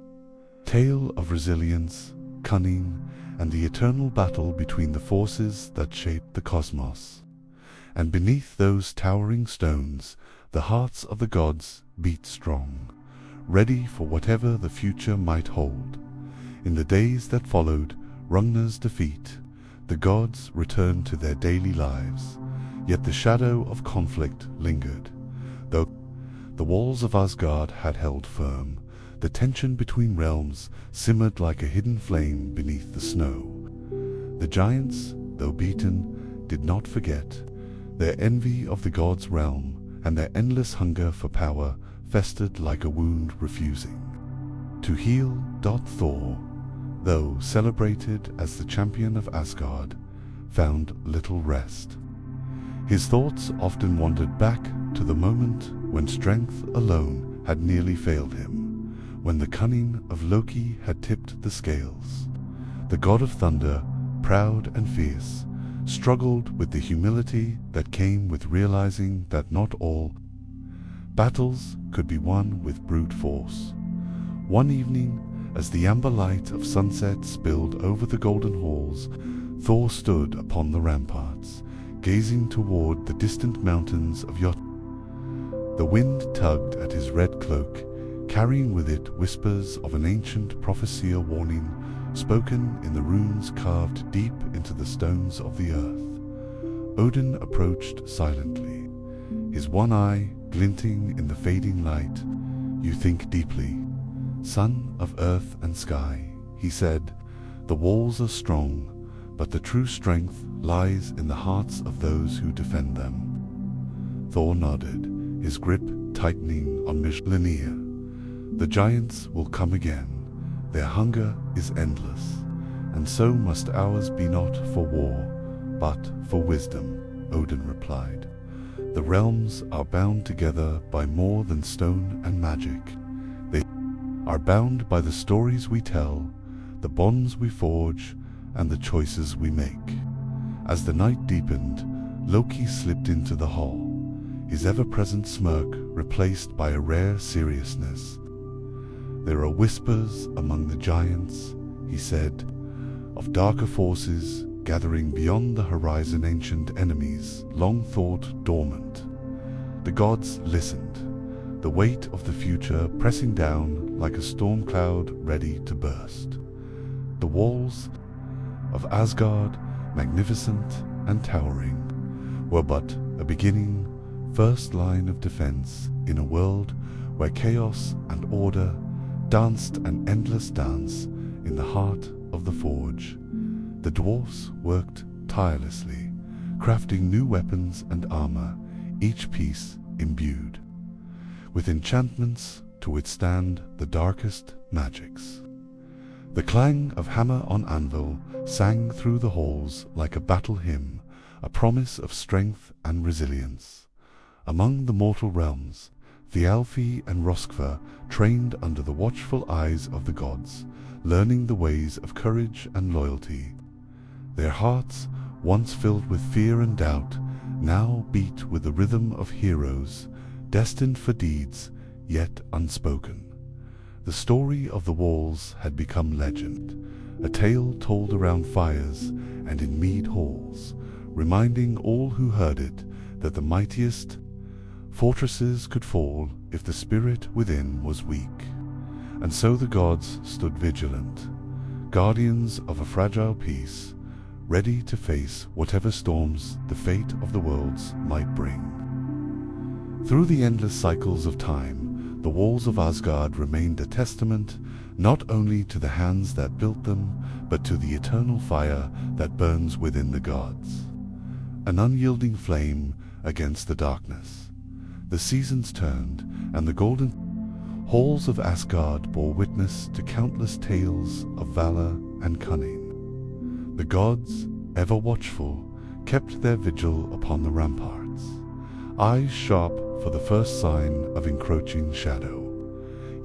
tale of resilience, cunning, and the eternal battle between the forces that shaped the cosmos. And beneath those towering stones, the hearts of the gods beat strong, ready for whatever the future might hold. In the days that followed Ragnar's defeat, the gods returned to their daily lives, yet the shadow of conflict lingered. Though the walls of Asgard had held firm, the tension between realms simmered like a hidden flame beneath the snow. The giants, though beaten, did not forget. Their envy of the gods' realm and their endless hunger for power festered like a wound refusing to heal. Thor, though celebrated as the champion of Asgard, found little rest. His thoughts often wandered back to the moment when strength alone had nearly failed him, when the cunning of Loki had tipped the scales. The god of thunder, proud and fierce, struggled with the humility that came with realizing that not all battles could be won with brute force. One evening, as the amber light of sunset spilled over the golden halls, Thor stood upon the ramparts, gazing toward the distant mountains of Jotun. The wind tugged at his red cloak, carrying with it whispers of an ancient prophecy, a warning spoken in the runes carved deep into the stones of the earth. Odin approached silently, his one eye glinting in the fading light. You think deeply, son of earth and sky, he said. The walls are strong, but the true strength lies in the hearts of those who defend them. Thor nodded, his grip tightening on Mjolnir. The giants will come again. Their hunger is endless, and so must ours be, not for war, but for wisdom, Odin replied. The realms are bound together by more than stone and magic. They are bound by the stories we tell, the bonds we forge, and the choices we make. As the night deepened, Loki slipped into the hall, his ever-present smirk replaced by a rare seriousness. There are whispers among the giants, he said, of darker forces gathering beyond the horizon, ancient enemies long thought dormant. The gods listened, the weight of the future pressing down like a storm cloud ready to burst. The walls of Asgard, magnificent and towering, were but a beginning, first line of defense in a world where chaos and order danced an endless dance in the heart of the forge. The dwarfs worked tirelessly, crafting new weapons and armor, each piece imbued with enchantments to withstand the darkest magics. The clang of hammer on anvil sang through the halls like a battle hymn, a promise of strength and resilience. Among the mortal realms, Thialfi and Roskva trained under the watchful eyes of the gods, learning the ways of courage and loyalty. Their hearts, once filled with fear and doubt, now beat with the rhythm of heroes, destined for deeds yet unspoken. The story of the walls had become legend, a tale told around fires and in mead halls, reminding all who heard it that the mightiest fortresses could fall if the spirit within was weak. And so the gods stood vigilant, guardians of a fragile peace, ready to face whatever storms the fate of the worlds might bring. Through the endless cycles of time, the walls of Asgard remained a testament not only to the hands that built them, but to the eternal fire that burns within the gods. An unyielding flame against the darkness. The seasons turned, and the golden halls of Asgard bore witness to countless tales of valor and cunning. The gods, ever watchful, kept their vigil upon the ramparts, eyes sharp for the first sign of encroaching shadow.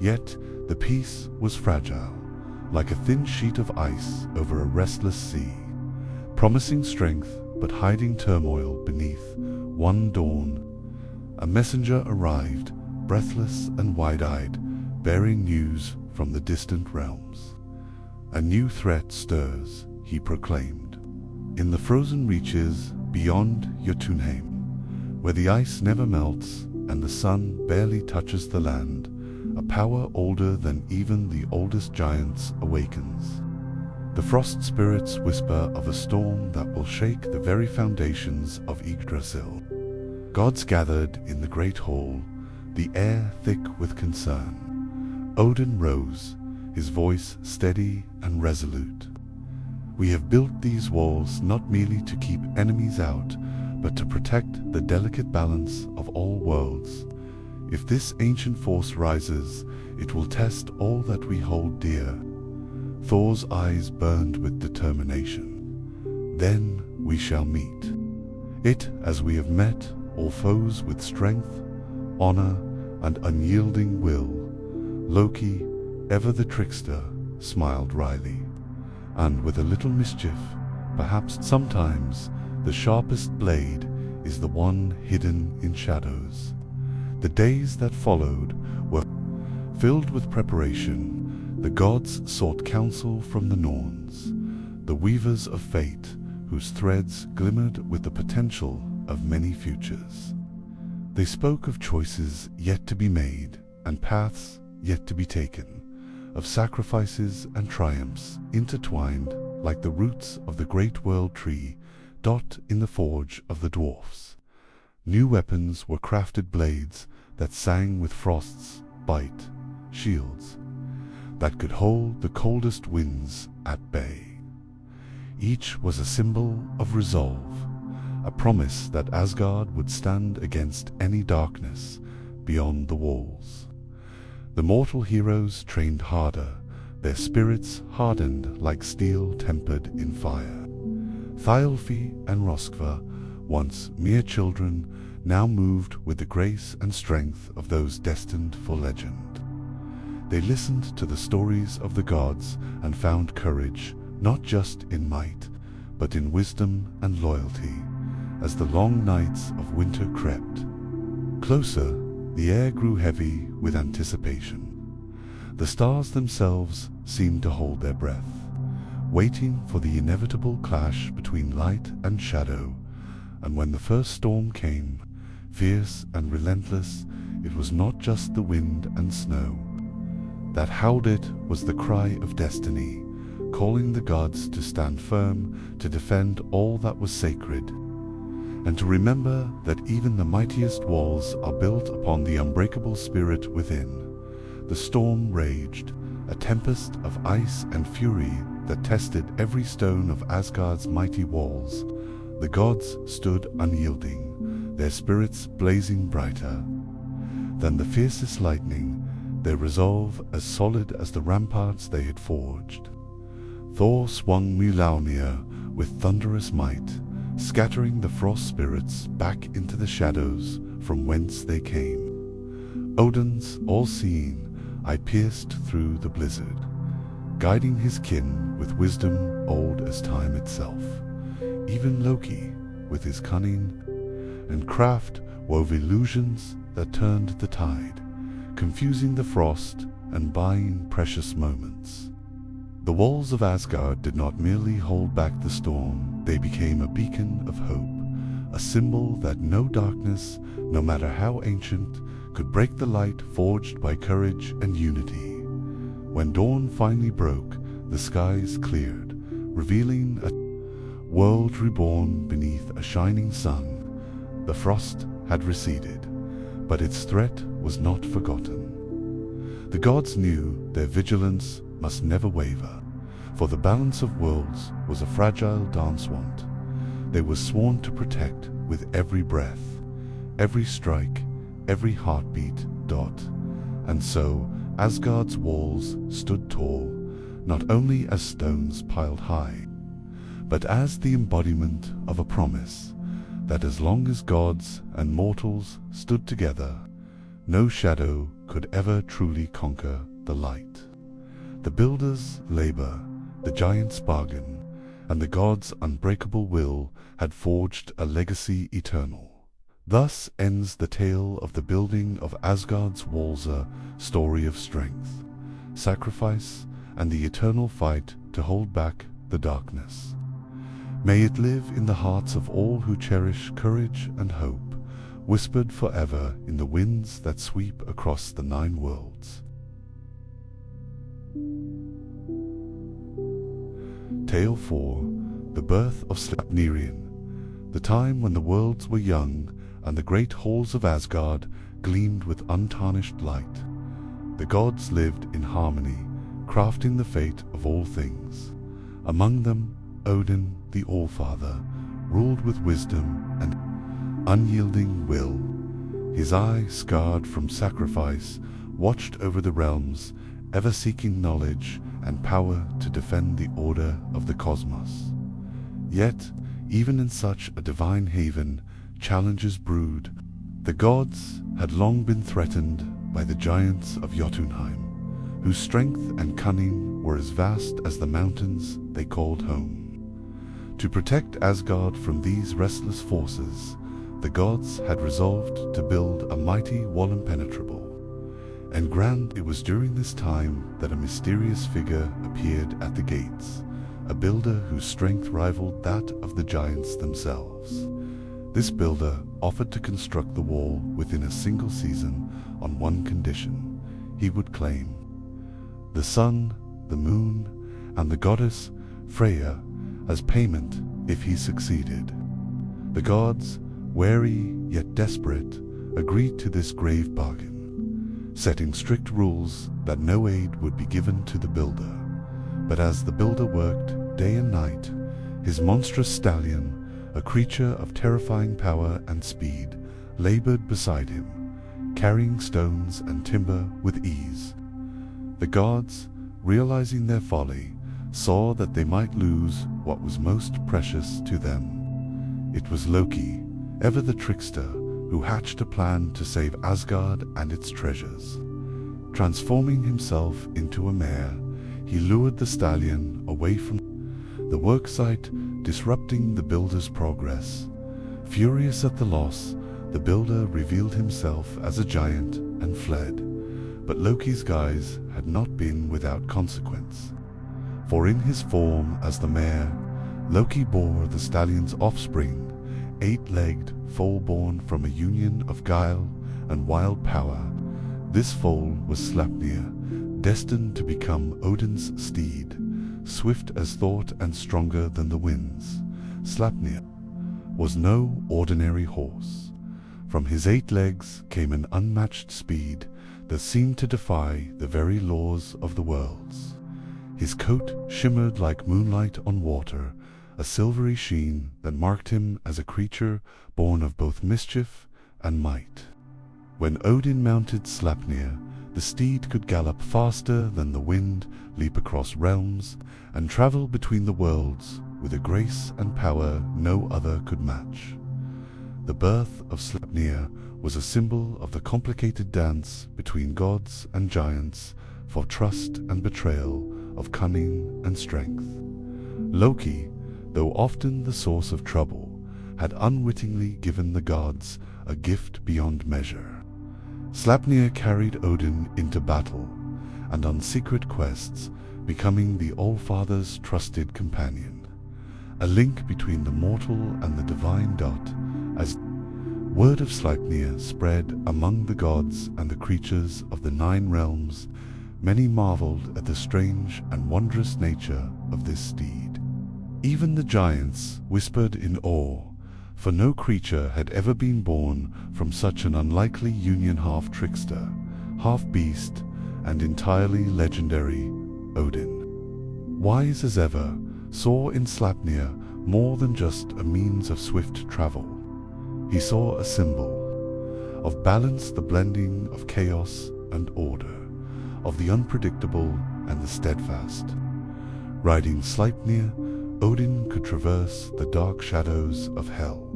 Yet the peace was fragile, like a thin sheet of ice over a restless sea, promising strength but hiding turmoil beneath. One dawn, a messenger arrived, breathless and wide-eyed, bearing news from the distant realms. "A new threat stirs," he proclaimed. "In the frozen reaches beyond Jotunheim, where the ice never melts and the sun barely touches the land, a power older than even the oldest giants awakens. The frost spirits whisper of a storm that will shake the very foundations of Yggdrasil." Gods gathered in the great hall, the air thick with concern. Odin rose, his voice steady and resolute. "We have built these walls not merely to keep enemies out, but to protect the delicate balance of all worlds. If this ancient force rises, it will test all that we hold dear." Thor's eyes burned with determination. "Then we shall meet it as we have met all foes, with strength, honor, and unyielding will." Loki, ever the trickster, smiled wryly, and with a little mischief, perhaps sometimes the sharpest blade is the one hidden in shadows. The days that followed were filled with preparation. The gods sought counsel from the Norns, the weavers of fate, whose threads glimmered with the potential of many futures. They spoke of choices yet to be made, and paths yet to be taken, of sacrifices and triumphs intertwined like the roots of the great world tree dot in the forge of the dwarfs. New weapons were crafted, blades that sang with frost's bite, shields that could hold the coldest winds at bay. Each was a symbol of resolve, a promise that Asgard would stand against any darkness beyond the walls. The mortal heroes trained harder, their spirits hardened like steel tempered in fire. Thialfi and Roskva, once mere children, now moved with the grace and strength of those destined for legend. They listened to the stories of the gods and found courage not just in might, but in wisdom and loyalty. As the long nights of winter crept closer, the air grew heavy with anticipation. The stars themselves seemed to hold their breath, waiting for the inevitable clash between light and shadow. And when the first storm came, fierce and relentless, it was not just the wind and snow that howled. It was the cry of destiny, calling the gods to stand firm, to defend all that was sacred, and to remember that even the mightiest walls are built upon the unbreakable spirit within. The storm raged, a tempest of ice and fury that tested every stone of Asgard's mighty walls. The gods stood unyielding, their spirits blazing brighter than the fiercest lightning, their resolve as solid as the ramparts they had forged. Thor swung Mjolnir with thunderous might, scattering the frost spirits back into the shadows from whence they came. Odin's all-seeing eye pierced through the blizzard, guiding his kin with wisdom old as time itself. Even Loki, with his cunning and craft, wove illusions that turned the tide, confusing the frost and buying precious moments. The walls of Asgard did not merely hold back the storm, they became a beacon of hope, a symbol that no darkness, no matter how ancient, could break the light forged by courage and unity. When dawn finally broke, the skies cleared, revealing a world reborn beneath a shining sun. The frost had receded, but its threat was not forgotten. The gods knew their vigilance must never waver, for the balance of worlds was a fragile dance wand. They were sworn to protect with every breath, every strike, every heartbeat dot, And so Asgard's walls stood tall, not only as stones piled high, but as the embodiment of a promise that as long as gods and mortals stood together, no shadow could ever truly conquer the light. The builders' labor, the giants' bargain, and the gods' unbreakable will had forged a legacy eternal. Thus ends the tale of the building of Asgard's walls, a story of strength, sacrifice, and the eternal fight to hold back the darkness. May it live in the hearts of all who cherish courage and hope, whispered forever in the winds that sweep across the 9 worlds. Tale 4. The Birth of Sleipnir. The time when the worlds were young and the great halls of Asgard gleamed with untarnished light. The gods lived in harmony, crafting the fate of all things. Among them, Odin, the All-Father, ruled with wisdom and unyielding will. His eye, scarred from sacrifice, watched over the realms, ever seeking knowledge and power to defend the order of the cosmos. Yet, even in such a divine haven, challenges brewed. The gods had long been threatened by the giants of Jotunheim, whose strength and cunning were as vast as the mountains they called home. To protect Asgard from these restless forces, the gods had resolved to build a mighty wall impenetrable. And grand it was during this time that a mysterious figure appeared at the gates, a builder whose strength rivaled that of the giants themselves. This builder offered to construct the wall within a single season on one condition: he would claim the sun, the moon, and the goddess Freya as payment if he succeeded. The gods, wary yet desperate, agreed to this grave bargain, setting strict rules that no aid would be given to the builder. But as the builder worked day and night, his monstrous stallion, a creature of terrifying power and speed, labored beside him, carrying stones and timber with ease. The gods, realizing their folly, saw that they might lose what was most precious to them. It was Loki, ever the trickster, who hatched a plan to save Asgard and its treasures. Transforming himself into a mare, he lured the stallion away from the worksite, disrupting the builder's progress. Furious at the loss, the builder revealed himself as a giant and fled. But Loki's guise had not been without consequence. For in his form as the mare, Loki bore the stallion's offspring, 8-legged, foal-born from a union of guile and wild power. This foal was Sleipnir, destined to become Odin's steed, swift as thought and stronger than the winds. Sleipnir was no ordinary horse. From his 8 legs came an unmatched speed that seemed to defy the very laws of the worlds. His coat shimmered like moonlight on water, a silvery sheen that marked him as a creature born of both mischief and might. When Odin mounted Sleipnir, the steed could gallop faster than the wind, leap across realms, and travel between the worlds with a grace and power no other could match. The birth of Sleipnir was a symbol of the complicated dance between gods and giants, for trust and betrayal, of cunning and strength. Loki, though often the source of trouble, had unwittingly given the gods a gift beyond measure. Sleipnir carried Odin into battle, and on secret quests, becoming the All-Father's trusted companion, a link between the mortal and the divine. As word of Sleipnir spread among the gods and the creatures of the 9 realms, many marveled at the strange and wondrous nature of this steed. Even the giants whispered in awe, for no creature had ever been born from such an unlikely union, half trickster, half beast, and entirely legendary. Odin, wise as ever, saw in Sleipnir more than just a means of swift travel. He saw a symbol of balance, the blending of chaos and order, of the unpredictable and the steadfast. Riding Sleipnir, Odin could traverse the dark shadows of Hel,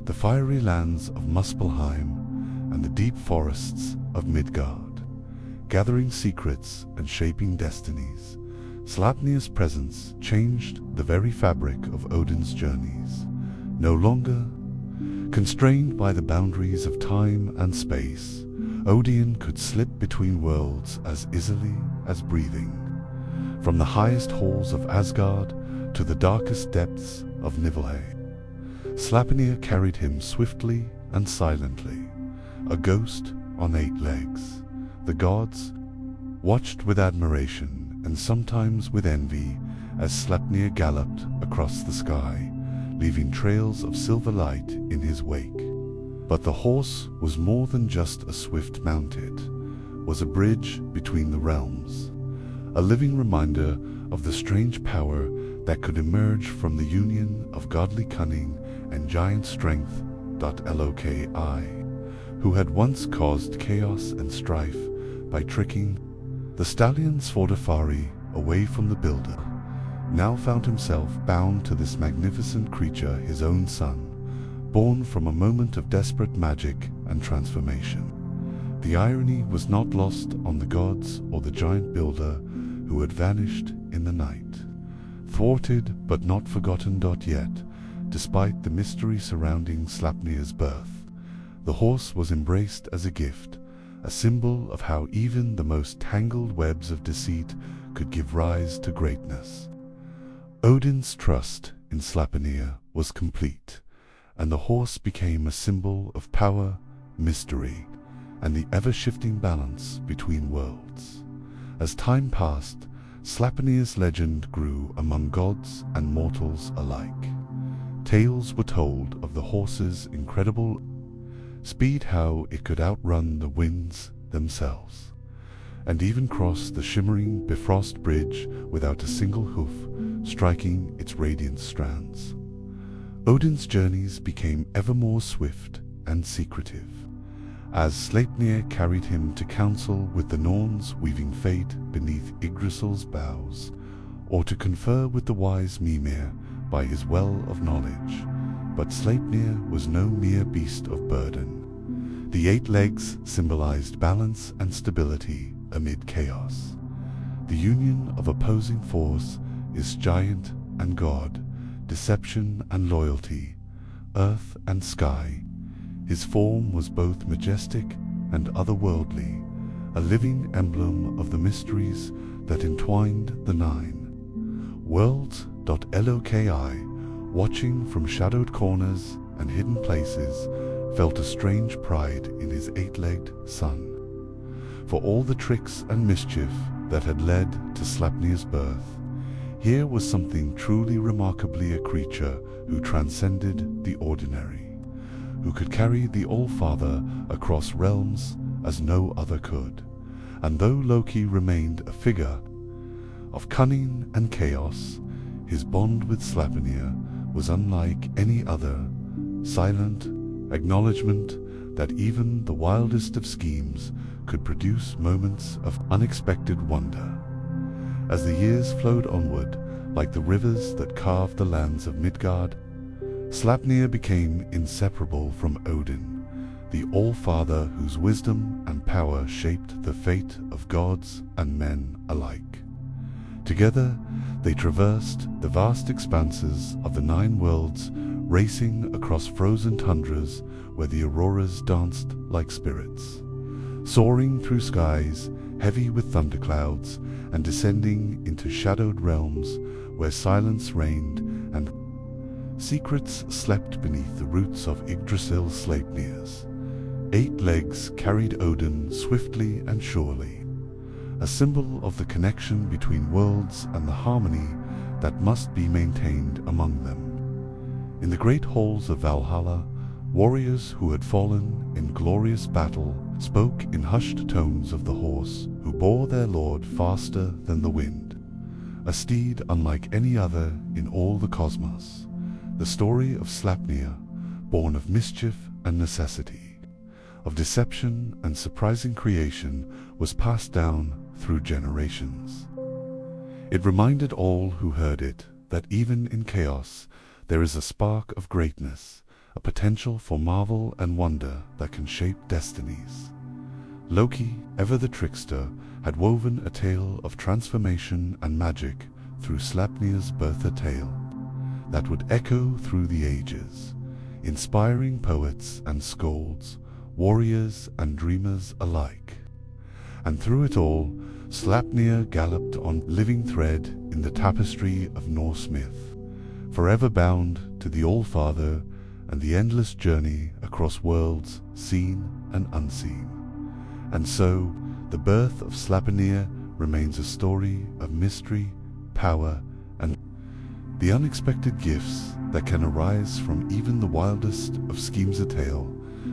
the fiery lands of Muspelheim, and the deep forests of Midgard, gathering secrets and shaping destinies. Sleipnir's presence changed the very fabric of Odin's journeys. No longer constrained by the boundaries of time and space, Odin could slip between worlds as easily as breathing. From the highest halls of Asgard to the darkest depths of Niflheim, Sleipnir carried him swiftly and silently, a ghost on 8 legs. The gods watched with admiration and sometimes with envy as Sleipnir galloped across the sky, leaving trails of silver light in his wake. But the horse was more than just a swift mount. It was a bridge between the realms, a living reminder of the strange power that could emerge from the union of godly cunning and giant strength. Loki, who had once caused chaos and strife by tricking the stallion Svadilfari away from the builder, now found himself bound to this magnificent creature, his own son, born from a moment of desperate magic and transformation. The irony was not lost on the gods or the giant builder who had vanished in the night. Thwarted but not forgotten. Yet, despite the mystery surrounding Sleipnir's birth, the horse was embraced as a gift, a symbol of how even the most tangled webs of deceit could give rise to greatness. Odin's trust in Sleipnir was complete, and the horse became a symbol of power, mystery, and the ever-shifting balance between worlds. As time passed, Sleipnir's legend grew among gods and mortals alike. Tales were told of the horse's incredible speed, how it could outrun the winds themselves, and even cross the shimmering Bifrost Bridge without a single hoof striking its radiant strands. Odin's journeys became ever more swift and secretive, as Sleipnir carried him to counsel with the Norns, weaving fate beneath Yggdrasil's boughs, or to confer with the wise Mimir by his well of knowledge. But Sleipnir was no mere beast of burden. The 8 legs symbolized balance and stability amid chaos. The union of opposing force is giant and god, deception and loyalty, earth and sky. His form was both majestic and otherworldly, a living emblem of the mysteries that entwined the 9 worlds. Loki, watching from shadowed corners and hidden places, felt a strange pride in his 8-legged son. For all the tricks and mischief that had led to Sleipnir's birth, here was something truly remarkably, a creature who transcended the ordinary, who could carry the All-Father across realms as no other could. And though Loki remained a figure of cunning and chaos, his bond with Sleipnir was unlike any other, silent acknowledgement that even the wildest of schemes could produce moments of unexpected wonder. As the years flowed onward, like the rivers that carved the lands of Midgard, Sleipnir became inseparable from Odin, the All-Father whose wisdom and power shaped the fate of gods and men alike. Together, they traversed the vast expanses of the 9 worlds, racing across frozen tundras where the auroras danced like spirits, soaring through skies heavy with thunderclouds, and descending into shadowed realms where silence reigned and secrets slept beneath the roots of Yggdrasil. Sleipnir's 8 legs carried Odin swiftly and surely, a symbol of the connection between worlds and the harmony that must be maintained among them. In the great halls of Valhalla, warriors who had fallen in glorious battle spoke in hushed tones of the horse who bore their lord faster than the wind, a steed unlike any other in all the cosmos. The story of Sleipnir, born of mischief and necessity, of deception and surprising creation was passed down through generations. It reminded all who heard it that even in chaos there is a spark of greatness, a potential for marvel and wonder that can shape destinies. Loki, ever the trickster, had woven a tale of transformation and magic through Sleipnir's Bertha tale that would echo through the ages, inspiring poets and skalds, warriors and dreamers alike. And through it all, Sleipnir galloped on, living thread in the tapestry of Norse myth, forever bound to the All-Father and the endless journey across worlds seen and unseen. And so, the birth of Sleipnir remains a story of mystery, power, and the unexpected gifts that can arise from even the wildest of schemes, a tale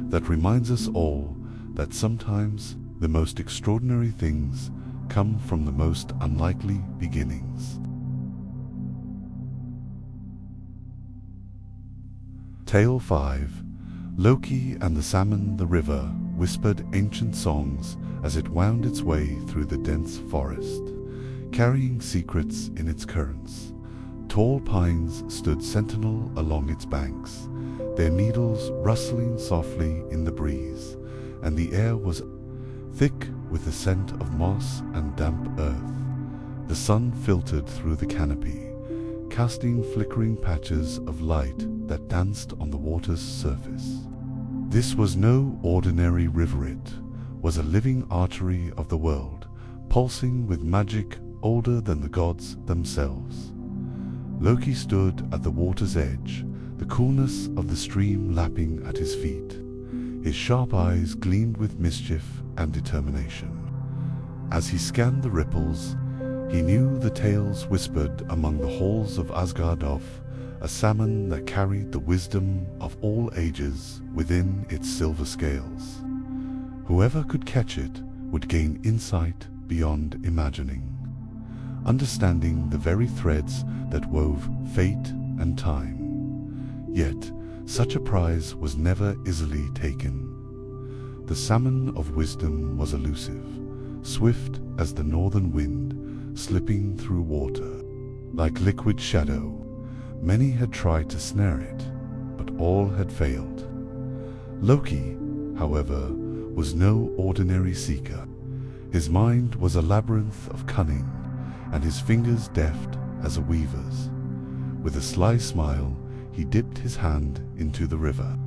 that reminds us all that sometimes the most extraordinary things come from the most unlikely beginnings. Tale 5. Loki and the Salmon. The river whispered ancient songs as it wound its way through the dense forest, carrying secrets in its currents. Tall pines stood sentinel along its banks, their needles rustling softly in the breeze, and the air was thick with the scent of moss and damp earth. The sun filtered through the canopy, casting flickering patches of light that danced on the water's surface. This was no ordinary river, it was a living artery of the world, pulsing with magic older than the gods themselves. Loki stood at the water's edge, the coolness of the stream lapping at his feet. His sharp eyes gleamed with mischief and determination. As he scanned the ripples, he knew the tales whispered among the halls of Asgard of a salmon that carried the wisdom of all ages within its silver scales. Whoever could catch it would gain insight beyond imagining, understanding the very threads that wove fate and time. Yet, such a prize was never easily taken. The salmon of wisdom was elusive, swift as the northern wind, slipping through water. Like liquid shadow, many had tried to snare it, but all had failed. Loki, however, was no ordinary seeker. His mind was a labyrinth of cunning, and his fingers deft as a weaver's. With a sly smile, he dipped his hand into the river,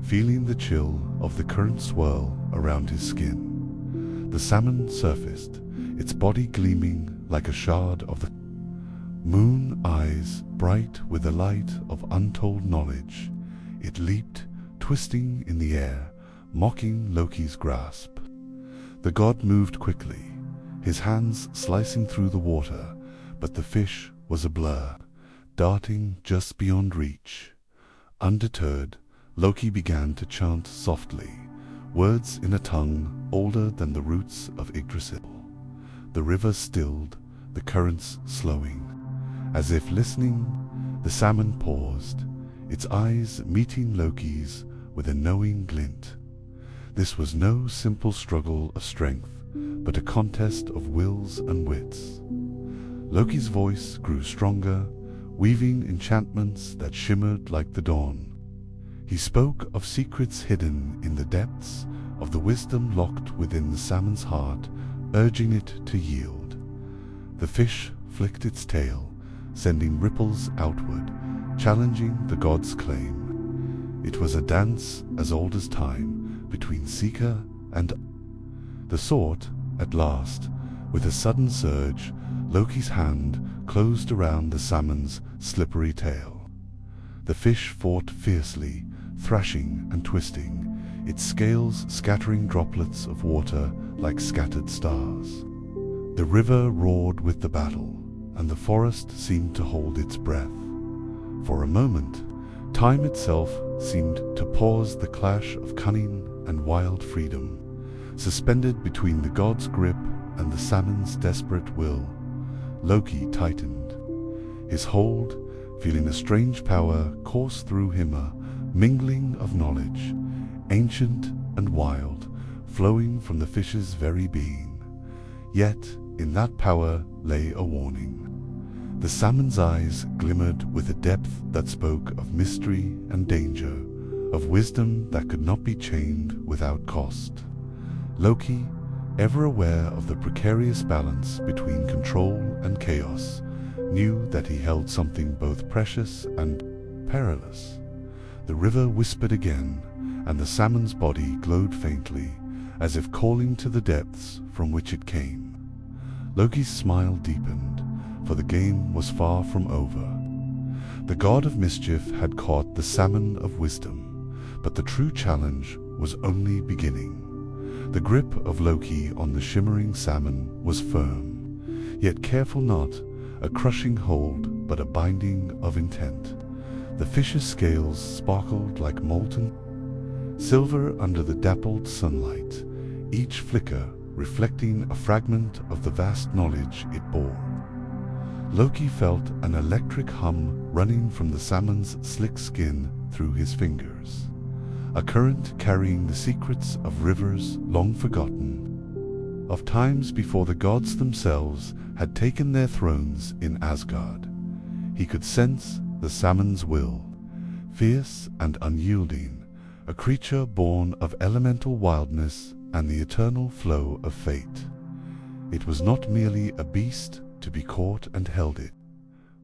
feeling the chill of the current swirl around his skin. The salmon surfaced, its body gleaming like a shard of the moon, eyes bright with the light of untold knowledge. It leaped, twisting in the air, mocking Loki's grasp. The god moved quickly, his hands slicing through the water, but the fish was a blur, darting just beyond reach. Undeterred, Loki began to chant softly, words in a tongue older than the roots of Yggdrasil. The river stilled, the currents slowing. As if listening, the salmon paused, its eyes meeting Loki's with a knowing glint. This was no simple struggle of strength, but a contest of wills and wits. Loki's voice grew stronger, weaving enchantments that shimmered like the dawn. He spoke of secrets hidden in the depths, of the wisdom locked within the salmon's heart, urging it to yield. The fish flicked its tail, sending ripples outward, challenging the god's claim. It was a dance as old as time, between seeker and the sort. At last, with a sudden surge, Loki's hand closed around the salmon's slippery tail. The fish fought fiercely, thrashing and twisting, its scales scattering droplets of water like scattered stars. The river roared with the battle, and the forest seemed to hold its breath. For a moment, time itself seemed to pause, the clash of cunning and wild freedom, suspended between the god's grip and the salmon's desperate will. Loki tightened his hold, feeling a strange power course through him, a mingling of knowledge, ancient and wild, flowing from the fish's very being. Yet, in that power lay a warning. The salmon's eyes glimmered with a depth that spoke of mystery and danger, of wisdom that could not be chained without cost. Loki, ever aware of the precarious balance between control and chaos, knew that he held something both precious and perilous. The river whispered again, and the salmon's body glowed faintly, as if calling to the depths from which it came. Loki's smile deepened, for the game was far from over. The god of mischief had caught the salmon of wisdom, but the true challenge was only beginning. The grip of Loki on the shimmering salmon was firm, yet careful not a crushing hold but a binding of intent. The fish's scales sparkled like molten silver under the dappled sunlight, each flicker reflecting a fragment of the vast knowledge it bore. Loki felt an electric hum running from the salmon's slick skin through his fingers, a current carrying the secrets of rivers long forgotten, of times before the gods themselves had taken their thrones in Asgard. He could sense the salmon's will, fierce and unyielding, a creature born of elemental wildness and the eternal flow of fate. It was not merely a beast to be caught and held, it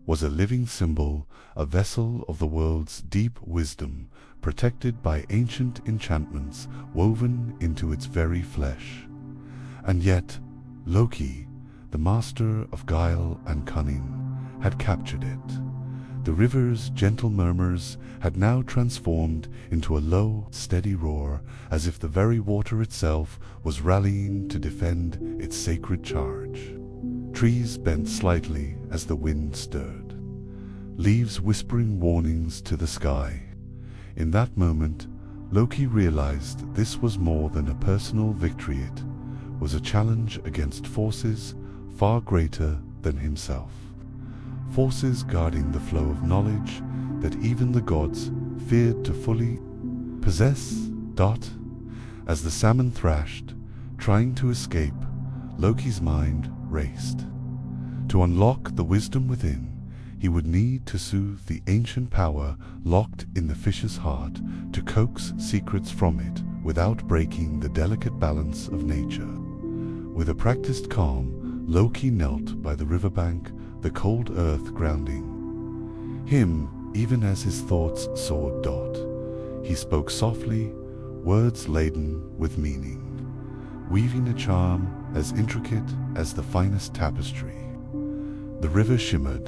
was a living symbol, a vessel of the world's deep wisdom, protected by ancient enchantments woven into its very flesh. And yet, Loki, the master of guile and cunning, had captured it. The river's gentle murmurs had now transformed into a low, steady roar, as if the very water itself was rallying to defend its sacred charge. Trees bent slightly as the wind stirred, leaves whispering warnings to the sky. In that moment, Loki realized this was more than a personal victory. It was a challenge against forces far greater than himself. Forces guarding the flow of knowledge that even the gods feared to fully possess. As the salmon thrashed, trying to escape, Loki's mind raced. To unlock the wisdom within, he would need to soothe the ancient power locked in the fish's heart, to coax secrets from it without breaking the delicate balance of nature. With a practiced calm, Loki knelt by the riverbank, the cold earth grounding him even as his thoughts soared. He spoke softly, words laden with meaning, weaving a charm as intricate as the finest tapestry. The river shimmered,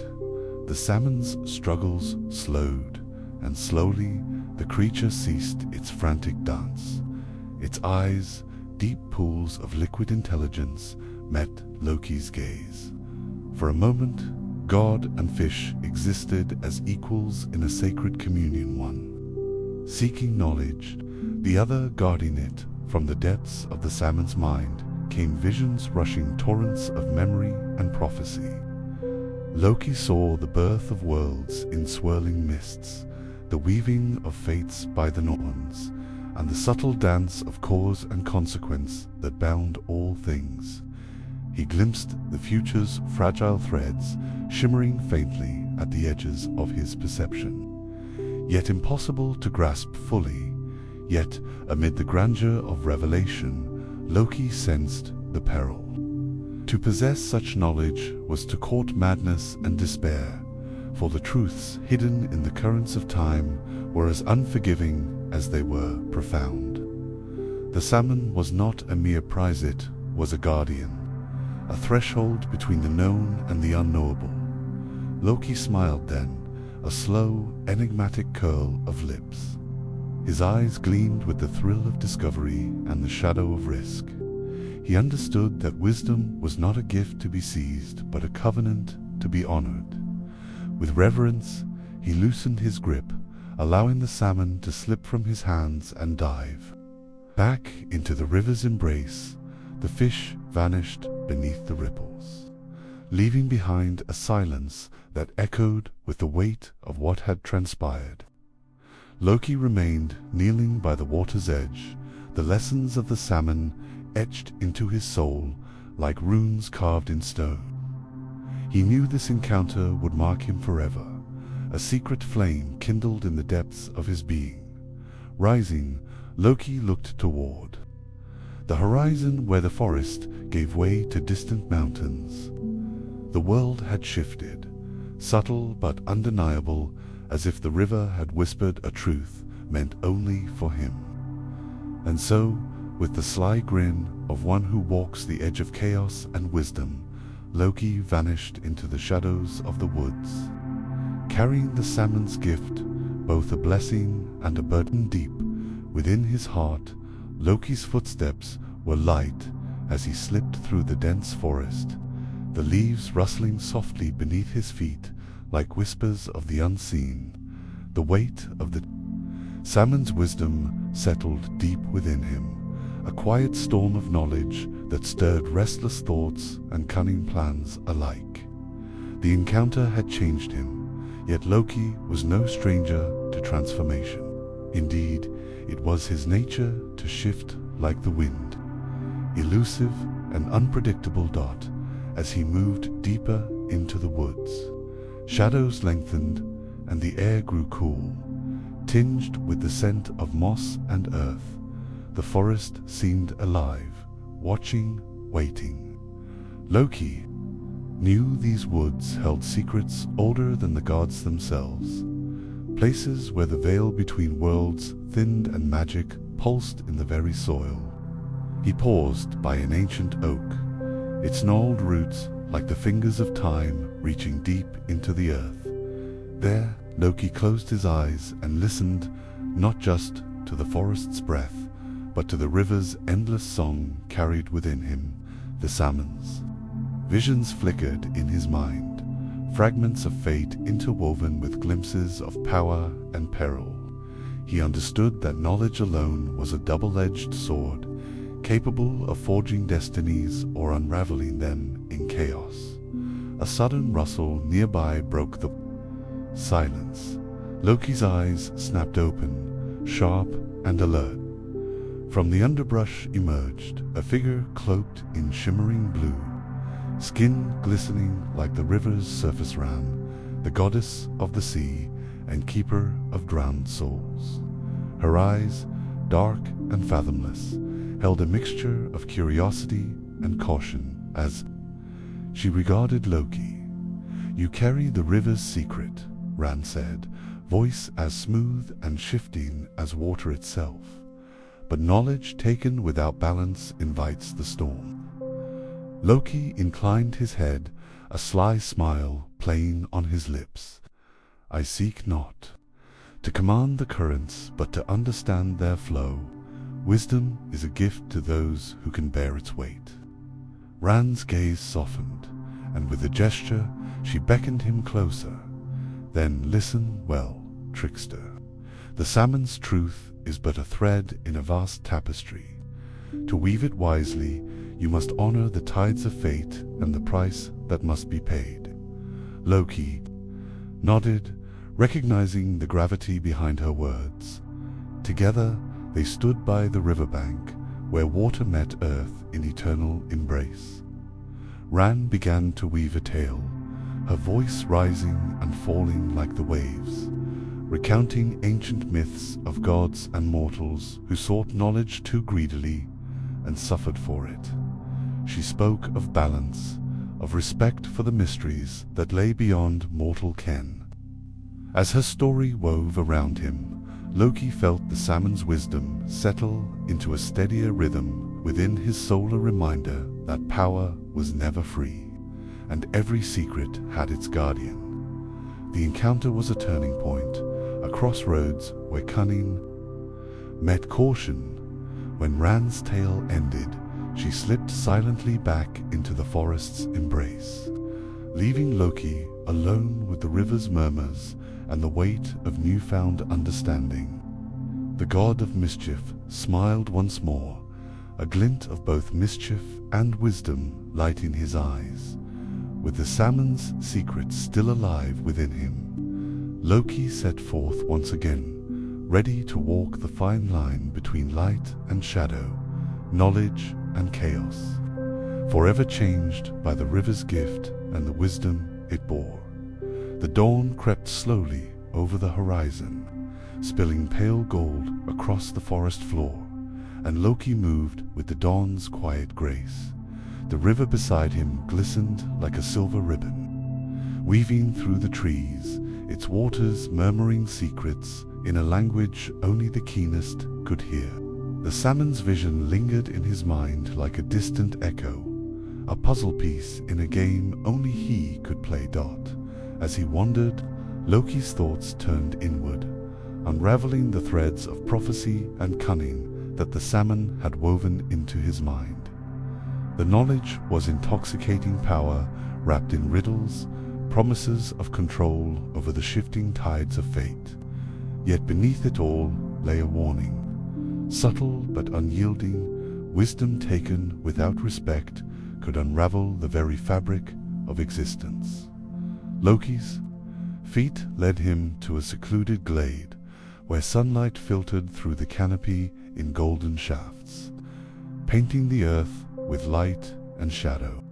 the salmon's struggles slowed, and slowly the creature ceased its frantic dance. Its eyes, deep pools of liquid intelligence, met Loki's gaze. For a moment, god and fish existed as equals in a sacred communion, one seeking knowledge, the other guarding it. From the depths of the salmon's mind came visions, rushing torrents of memory and prophecy. Loki saw the birth of worlds in swirling mists, the weaving of fates by the Norse, and the subtle dance of cause and consequence that bound all things. He glimpsed the future's fragile threads, shimmering faintly at the edges of his perception, yet impossible to grasp fully. Yet, amid the grandeur of revelation, Loki sensed the peril. To possess such knowledge was to court madness and despair, for the truths hidden in the currents of time were as unforgiving as they were profound. The salmon was not a mere prize, it was a guardian, a threshold between the known and the unknowable. Loki smiled then, a slow, enigmatic curl of lips. His eyes gleamed with the thrill of discovery and the shadow of risk. He understood that wisdom was not a gift to be seized, but a covenant to be honored. With reverence, he loosened his grip, allowing the salmon to slip from his hands and dive back into the river's embrace. The fish vanished beneath the ripples, leaving behind a silence that echoed with the weight of what had transpired. Loki remained kneeling by the water's edge, the lessons of the salmon etched into his soul like runes carved in stone. He knew this encounter would mark him forever. A secret flame kindled in the depths of his being. Rising, Loki looked toward the horizon where the forest gave way to distant mountains. The world had shifted, subtle but undeniable, as if the river had whispered a truth meant only for him. And so, with the sly grin of one who walks the edge of chaos and wisdom, Loki vanished into the shadows of the woods, carrying the salmon's gift, both a blessing and a burden. Deep within his heart, Loki's footsteps were light as he slipped through the dense forest, the leaves rustling softly beneath his feet like whispers of the unseen. The weight of the salmon's wisdom settled deep within him, a quiet storm of knowledge that stirred restless thoughts and cunning plans alike. The encounter had changed him, yet Loki was no stranger to transformation. Indeed, it was his nature to shift like the wind, elusive and unpredictable dot, as he moved deeper into the woods. Shadows lengthened, and the air grew cool, tinged with the scent of moss and earth. The forest seemed alive, watching, waiting. Loki knew these woods held secrets older than the gods themselves, places where the veil between worlds thinned and magic pulsed in the very soil. He paused by an ancient oak, its gnarled roots like the fingers of time reaching deep into the earth. There, Loki closed his eyes and listened, not just to the forest's breath, but to the river's endless song carried within him, the salmon's. Visions flickered in his mind, fragments of fate interwoven with glimpses of power and peril. He understood that knowledge alone was a double-edged sword, capable of forging destinies or unraveling them in chaos. A sudden rustle nearby broke the silence. Loki's eyes snapped open, sharp and alert. From the underbrush emerged a figure cloaked in shimmering blue, skin glistening like the river's surface ram, the goddess of the sea and keeper of drowned souls. Her eyes, dark and fathomless, held a mixture of curiosity and caution as she regarded Loki. "You carry the river's secret," Ran said, voice as smooth and shifting as water itself. "But knowledge taken without balance invites the storm." Loki inclined his head, a sly smile playing on his lips. "I seek not to command the currents, but to understand their flow. Wisdom is a gift to those who can bear its weight." Ran's gaze softened, and with a gesture she beckoned him closer. "Then listen well, trickster. The salmon's truth is but a thread in a vast tapestry. To weave it wisely, you must honor the tides of fate and the price that must be paid." Loki nodded, recognizing the gravity behind her words. Together, they stood by the riverbank, where water met earth in eternal embrace. Ran began to weave a tale, her voice rising and falling like the waves, recounting ancient myths of gods and mortals who sought knowledge too greedily and suffered for it. She spoke of balance, of respect for the mysteries that lay beyond mortal ken. As her story wove around him, Loki felt the salmon's wisdom settle into a steadier rhythm within his soul, a reminder that power was never free, and every secret had its guardian. The encounter was a turning point, a crossroads where cunning met caution. When Ran's tale ended, she slipped silently back into the forest's embrace, leaving Loki alone with the river's murmurs and the weight of newfound understanding. The god of mischief smiled once more, a glint of both mischief and wisdom lighting his eyes. With the salmon's secret still alive within him, Loki set forth once again, ready to walk the fine line between light and shadow, knowledge and chaos, forever changed by the river's gift and the wisdom it bore. The dawn crept slowly over the horizon, spilling pale gold across the forest floor, and Loki moved with the dawn's quiet grace. The river beside him glistened like a silver ribbon, weaving through the trees, its waters murmuring secrets in a language only the keenest could hear. The salmon's vision lingered in his mind like a distant echo, a puzzle piece in a game only he could play. As he wandered, Loki's thoughts turned inward, unraveling the threads of prophecy and cunning that the salmon had woven into his mind. The knowledge was intoxicating power wrapped in riddles, promises of control over the shifting tides of fate. Yet beneath it all lay a warning. Subtle but unyielding, wisdom taken without respect could unravel the very fabric of existence. Loki's feet led him to a secluded glade, where sunlight filtered through the canopy in golden shafts, painting the earth with light and shadow.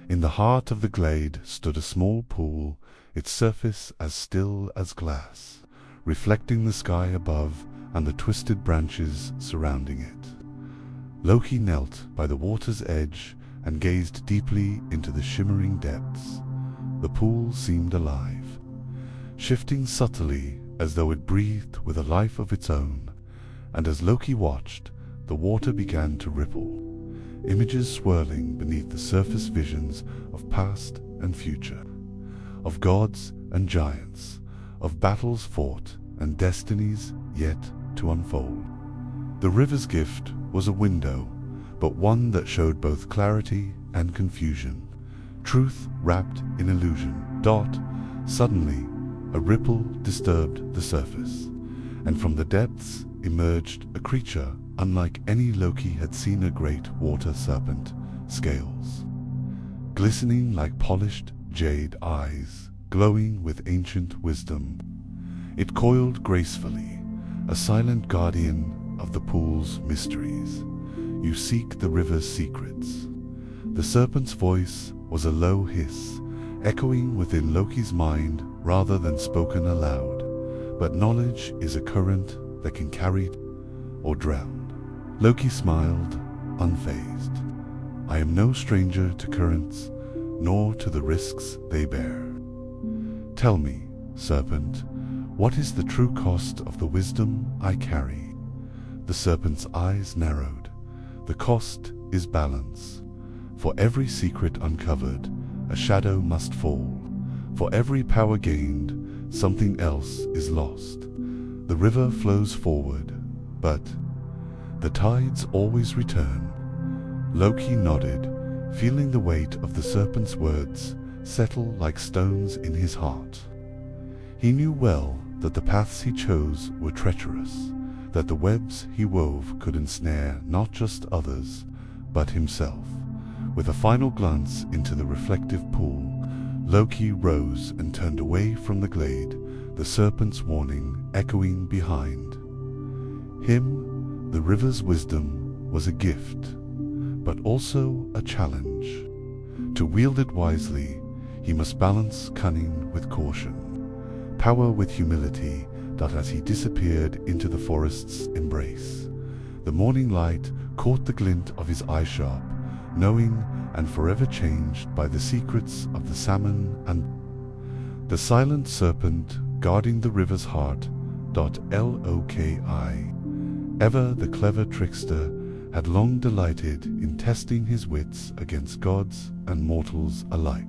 In the heart of the glade stood a small pool, its surface as still as glass, reflecting the sky above and the twisted branches surrounding it. Loki knelt by the water's edge and gazed deeply into the shimmering depths. The pool seemed alive, shifting subtly as though it breathed with a life of its own, and as Loki watched, the water began to ripple, images swirling beneath the surface, visions of past and future, of gods and giants, of battles fought and destinies yet to unfold. The river's gift was a window, but one that showed both clarity and confusion, truth wrapped in illusion. Suddenly, a ripple disturbed the surface, and from the depths emerged a creature unlike any Loki had seen, a great water serpent, scales glistening like polished jade, eyes glowing with ancient wisdom. It coiled gracefully, a silent guardian of the pool's mysteries. You seek the river's secrets. The serpent's voice was a low hiss, echoing within Loki's mind rather than spoken aloud. But knowledge is a current that can carry or drown. Loki smiled, unfazed. I am no stranger to currents, nor to the risks they bear. Tell me, serpent, what is the true cost of the wisdom I carry? The serpent's eyes narrowed. The cost is balance. For every secret uncovered, a shadow must fall. For every power gained, something else is lost. The river flows forward, but the tides always return. Loki nodded, feeling the weight of the serpent's words settle like stones in his heart. He knew well that the paths he chose were treacherous, that the webs he wove could ensnare not just others, but himself. With a final glance into the reflective pool, Loki rose and turned away from the glade, the serpent's warning echoing behind him. The river's wisdom was a gift, but also a challenge. To wield it wisely, he must balance cunning with caution, power with humility. As he disappeared into the forest's embrace, the morning light caught the glint of his eye, sharp, knowing, and forever changed by the secrets of the salmon and the silent serpent guarding the river's heart. Loki, ever the clever trickster, had long delighted in testing his wits against gods and mortals alike.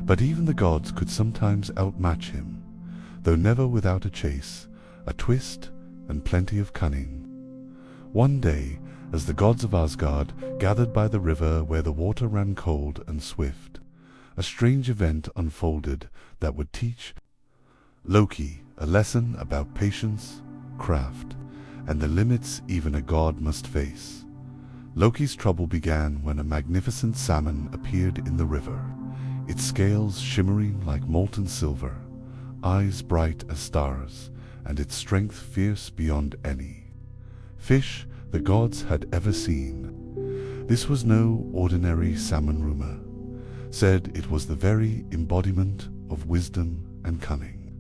But even the gods could sometimes outmatch him, though never without a chase, a twist, and plenty of cunning. One day, as the gods of Asgard gathered by the river where the water ran cold and swift, a strange event unfolded that would teach Loki a lesson about patience, craft, and the limits even a god must face. Loki's trouble began when a magnificent salmon appeared in the river, its scales shimmering like molten silver, eyes bright as stars, and its strength fierce beyond any fish the gods had ever seen. This was no ordinary salmon, rumor said it was the very embodiment of wisdom and cunning,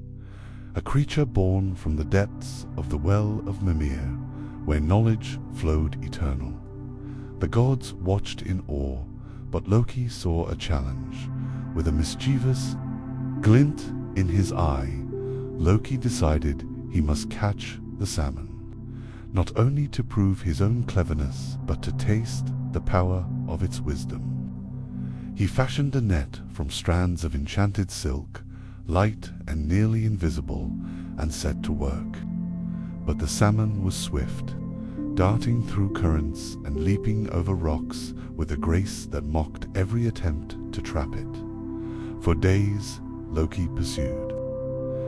a creature born from the depths of the well of Mimir, where knowledge flowed eternal. The gods watched in awe, but Loki saw a challenge. With a mischievous glint in his eye, Loki decided he must catch the salmon, not only to prove his own cleverness, but to taste the power of its wisdom. He fashioned a net from strands of enchanted silk, light and nearly invisible, and set to work. But the salmon was swift, darting through currents and leaping over rocks with a grace that mocked every attempt to trap it. For days, Loki pursued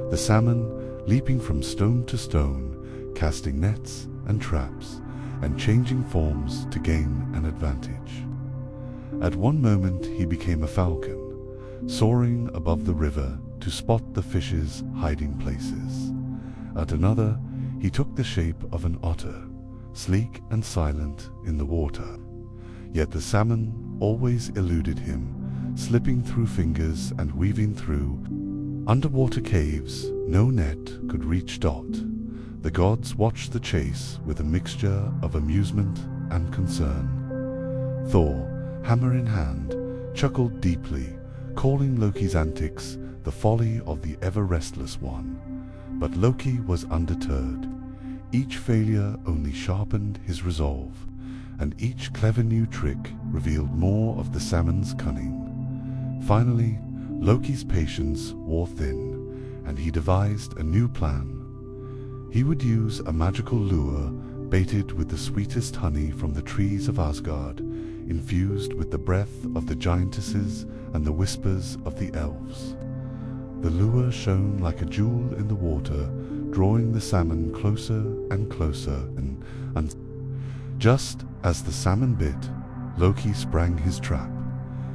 the salmon, leaping from stone to stone, casting nets and traps, and changing forms to gain an advantage. At one moment he became a falcon, soaring above the river to spot the fish's hiding places. At another, he took the shape of an otter, sleek and silent in the water. Yet the salmon always eluded him, slipping through fingers and weaving through underwater caves no net could reach. The gods watched the chase with a mixture of amusement and concern. Thor, hammer in hand, chuckled deeply, calling Loki's antics the folly of the ever-restless one. But Loki was undeterred. Each failure only sharpened his resolve, and each clever new trick revealed more of the salmon's cunning. Finally, Loki's patience wore thin, and he devised a new plan. He would use a magical lure baited with the sweetest honey from the trees of Asgard, infused with the breath of the giantesses and the whispers of the elves. The lure shone like a jewel in the water, drawing the salmon closer and closer, and just as the salmon bit, Loki sprang his trap,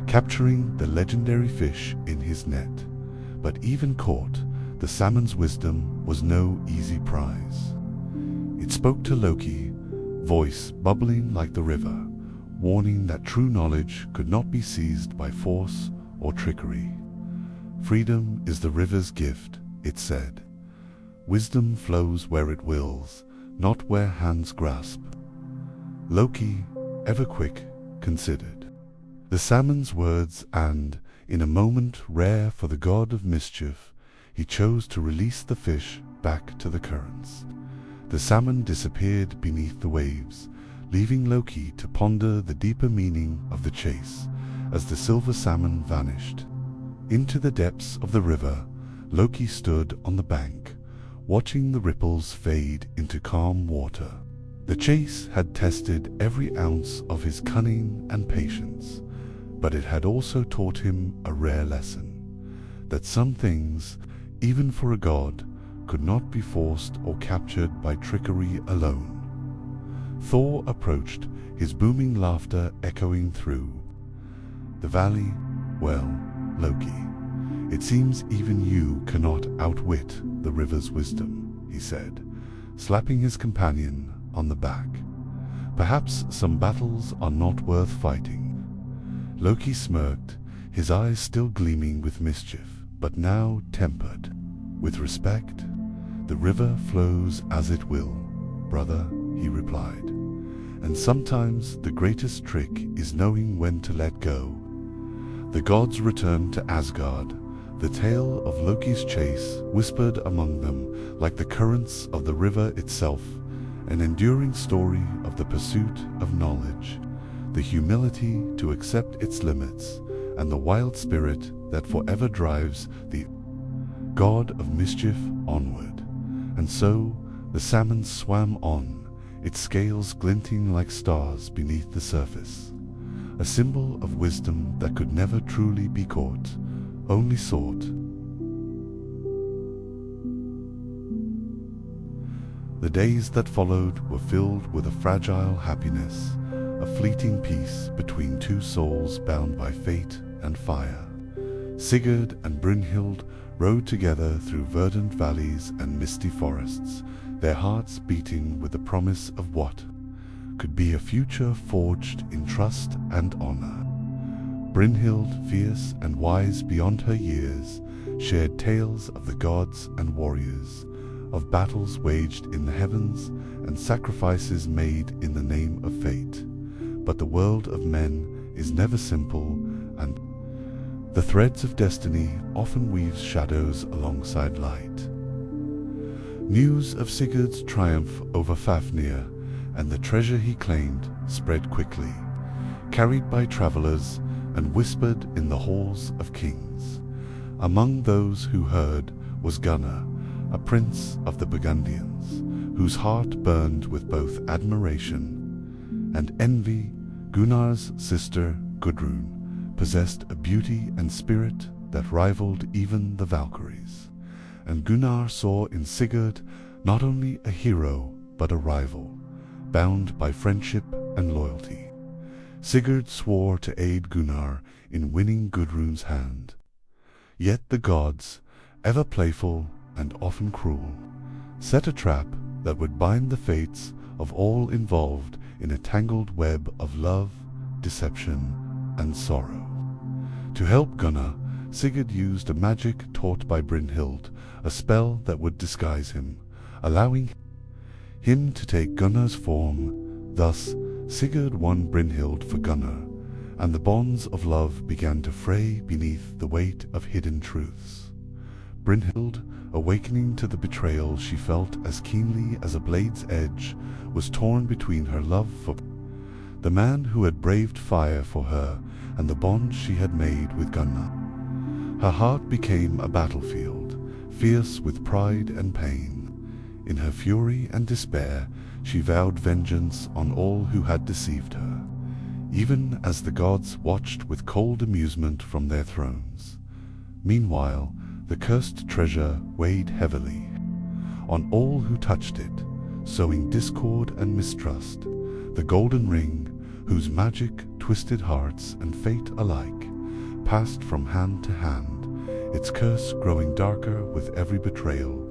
capturing the legendary fish in his net. But even caught, the salmon's wisdom was no easy prize. It spoke to Loki, voice bubbling like the river, warning that true knowledge could not be seized by force or trickery. Freedom is the river's gift, it said. Wisdom flows where it wills, not where hands grasp. Loki, ever quick, considered the salmon's words, and, in a moment rare for the god of mischief, he chose to release the fish back to the currents. The salmon disappeared beneath the waves, leaving Loki to ponder the deeper meaning of the chase. As the silver salmon vanished into the depths of the river, Loki stood on the bank, watching the ripples fade into calm water. The chase had tested every ounce of his cunning and patience, but it had also taught him a rare lesson, that some things, even for a god, could not be forced or captured by trickery alone. Thor approached, his booming laughter echoing through the valley. Well, Loki, it seems even you cannot outwit the river's wisdom, he said, slapping his companion on the back. Perhaps some battles are not worth fighting. Loki smirked, his eyes still gleaming with mischief, but now tempered with respect. The river flows as it will, brother, he replied, and sometimes the greatest trick is knowing when to let go. The gods returned to Asgard. The tale of Loki's chase whispered among them like the currents of the river itself, an enduring story of the pursuit of knowledge, the humility to accept its limits, and the wild spirit that forever drives the god of mischief onward. And so the salmon swam on, its scales glinting like stars beneath the surface, a symbol of wisdom that could never truly be caught, only sought. The days that followed were filled with a fragile happiness, a fleeting peace between two souls bound by fate and fire. Sigurd and Brynhild rode together through verdant valleys and misty forests, their hearts beating with the promise of what could be a future forged in trust and honor. Brynhild, fierce and wise beyond her years, shared tales of the gods and warriors, of battles waged in the heavens and sacrifices made in the name of fate. But the world of men is never simple, and the threads of destiny often weaves shadows alongside light. News of Sigurd's triumph over Fafnir and the treasure he claimed spread quickly, carried by travelers and whispered in the halls of kings. Among those who heard was Gunnar, a prince of the Burgundians, whose heart burned with both admiration and envy. Gunnar's sister Gudrun possessed a beauty and spirit that rivaled even the Valkyries, and Gunnar saw in Sigurd not only a hero but a rival, bound by friendship and loyalty. Sigurd swore to aid Gunnar in winning Gudrun's hand. Yet the gods, ever playful and often cruel, set a trap that would bind the fates of all involved in a tangled web of love, deception, and sorrow. To help Gunnar, Sigurd used a magic taught by Brynhild, a spell that would disguise him, allowing him to take Gunnar's form. Thus, Sigurd won Brynhild for Gunnar, and the bonds of love began to fray beneath the weight of hidden truths. Brynhild, awakening to the betrayal she felt as keenly as a blade's edge, was torn between her love for the man who had braved fire for her and the bond she had made with Gunnar. Her heart became a battlefield, fierce with pride and pain. In her fury and despair, she vowed vengeance on all who had deceived her, even as the gods watched with cold amusement from their thrones. Meanwhile, the cursed treasure weighed heavily on all who touched it, sowing discord and mistrust. The golden ring, whose magic twisted hearts and fate alike, passed from hand to hand, its curse growing darker with every betrayal.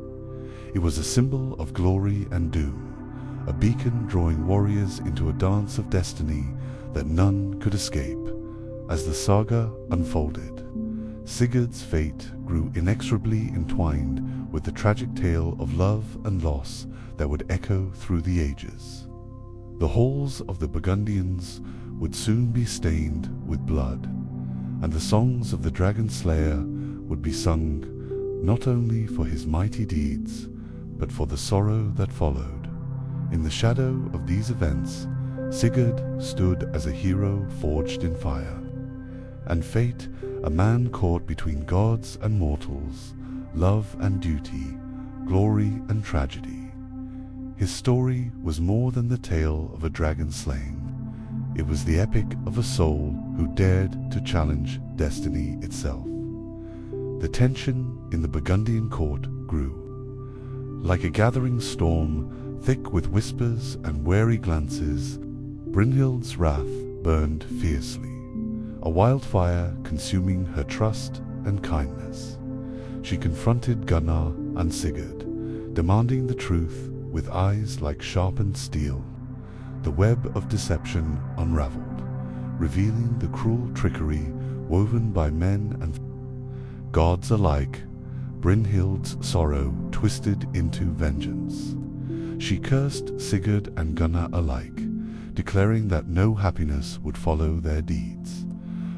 It was a symbol of glory and doom, a beacon drawing warriors into a dance of destiny that none could escape. As the saga unfolded, Sigurd's fate grew inexorably entwined with the tragic tale of love and loss that would echo through the ages. The halls of the Burgundians would soon be stained with blood, and the songs of the dragon slayer would be sung not only for his mighty deeds, but for the sorrow that followed. In the shadow of these events, Sigurd stood as a hero forged in fire, and fate, a man caught between gods and mortals, love and duty, glory and tragedy. His story was more than the tale of a dragon slaying. It was the epic of a soul who dared to challenge destiny itself. The tension in the Burgundian court grew. Like a gathering storm, thick with whispers and wary glances, Brynhild's wrath burned fiercely, a wildfire consuming her trust and kindness. She confronted Gunnar and Sigurd, demanding the truth with eyes like sharpened steel. The web of deception unraveled, revealing the cruel trickery woven by men and gods alike. Brynhild's sorrow twisted into vengeance. She cursed Sigurd and Gunnar alike, declaring that no happiness would follow their deeds.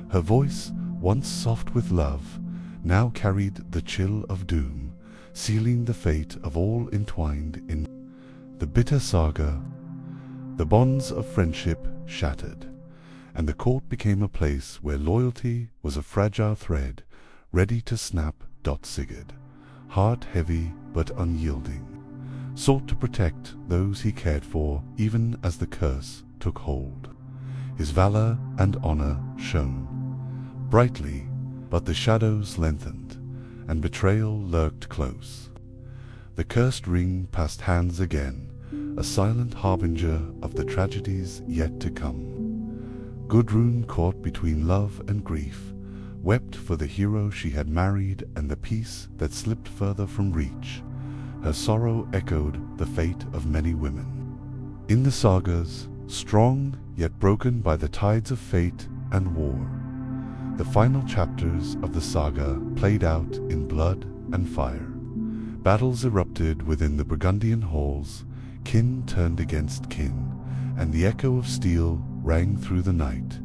Her voice, once soft with love, now carried the chill of doom, sealing the fate of all entwined in the bitter saga. The bonds of friendship shattered, and the court became a place where loyalty was a fragile thread, ready to snap. Sigurd, heart heavy but unyielding, sought to protect those he cared for even as the curse took hold. His valor and honor shone brightly, but the shadows lengthened, and betrayal lurked close. The cursed ring passed hands again, a silent harbinger of the tragedies yet to come. Gudrun, caught between love and grief, wept for the hero she had married and the peace that slipped further from reach. Her sorrow echoed the fate of many women. In the sagas, strong yet broken by the tides of fate and war, the final chapters of the saga played out in blood and fire. Battles erupted within the Burgundian halls, kin turned against kin, and the echo of steel rang through the night.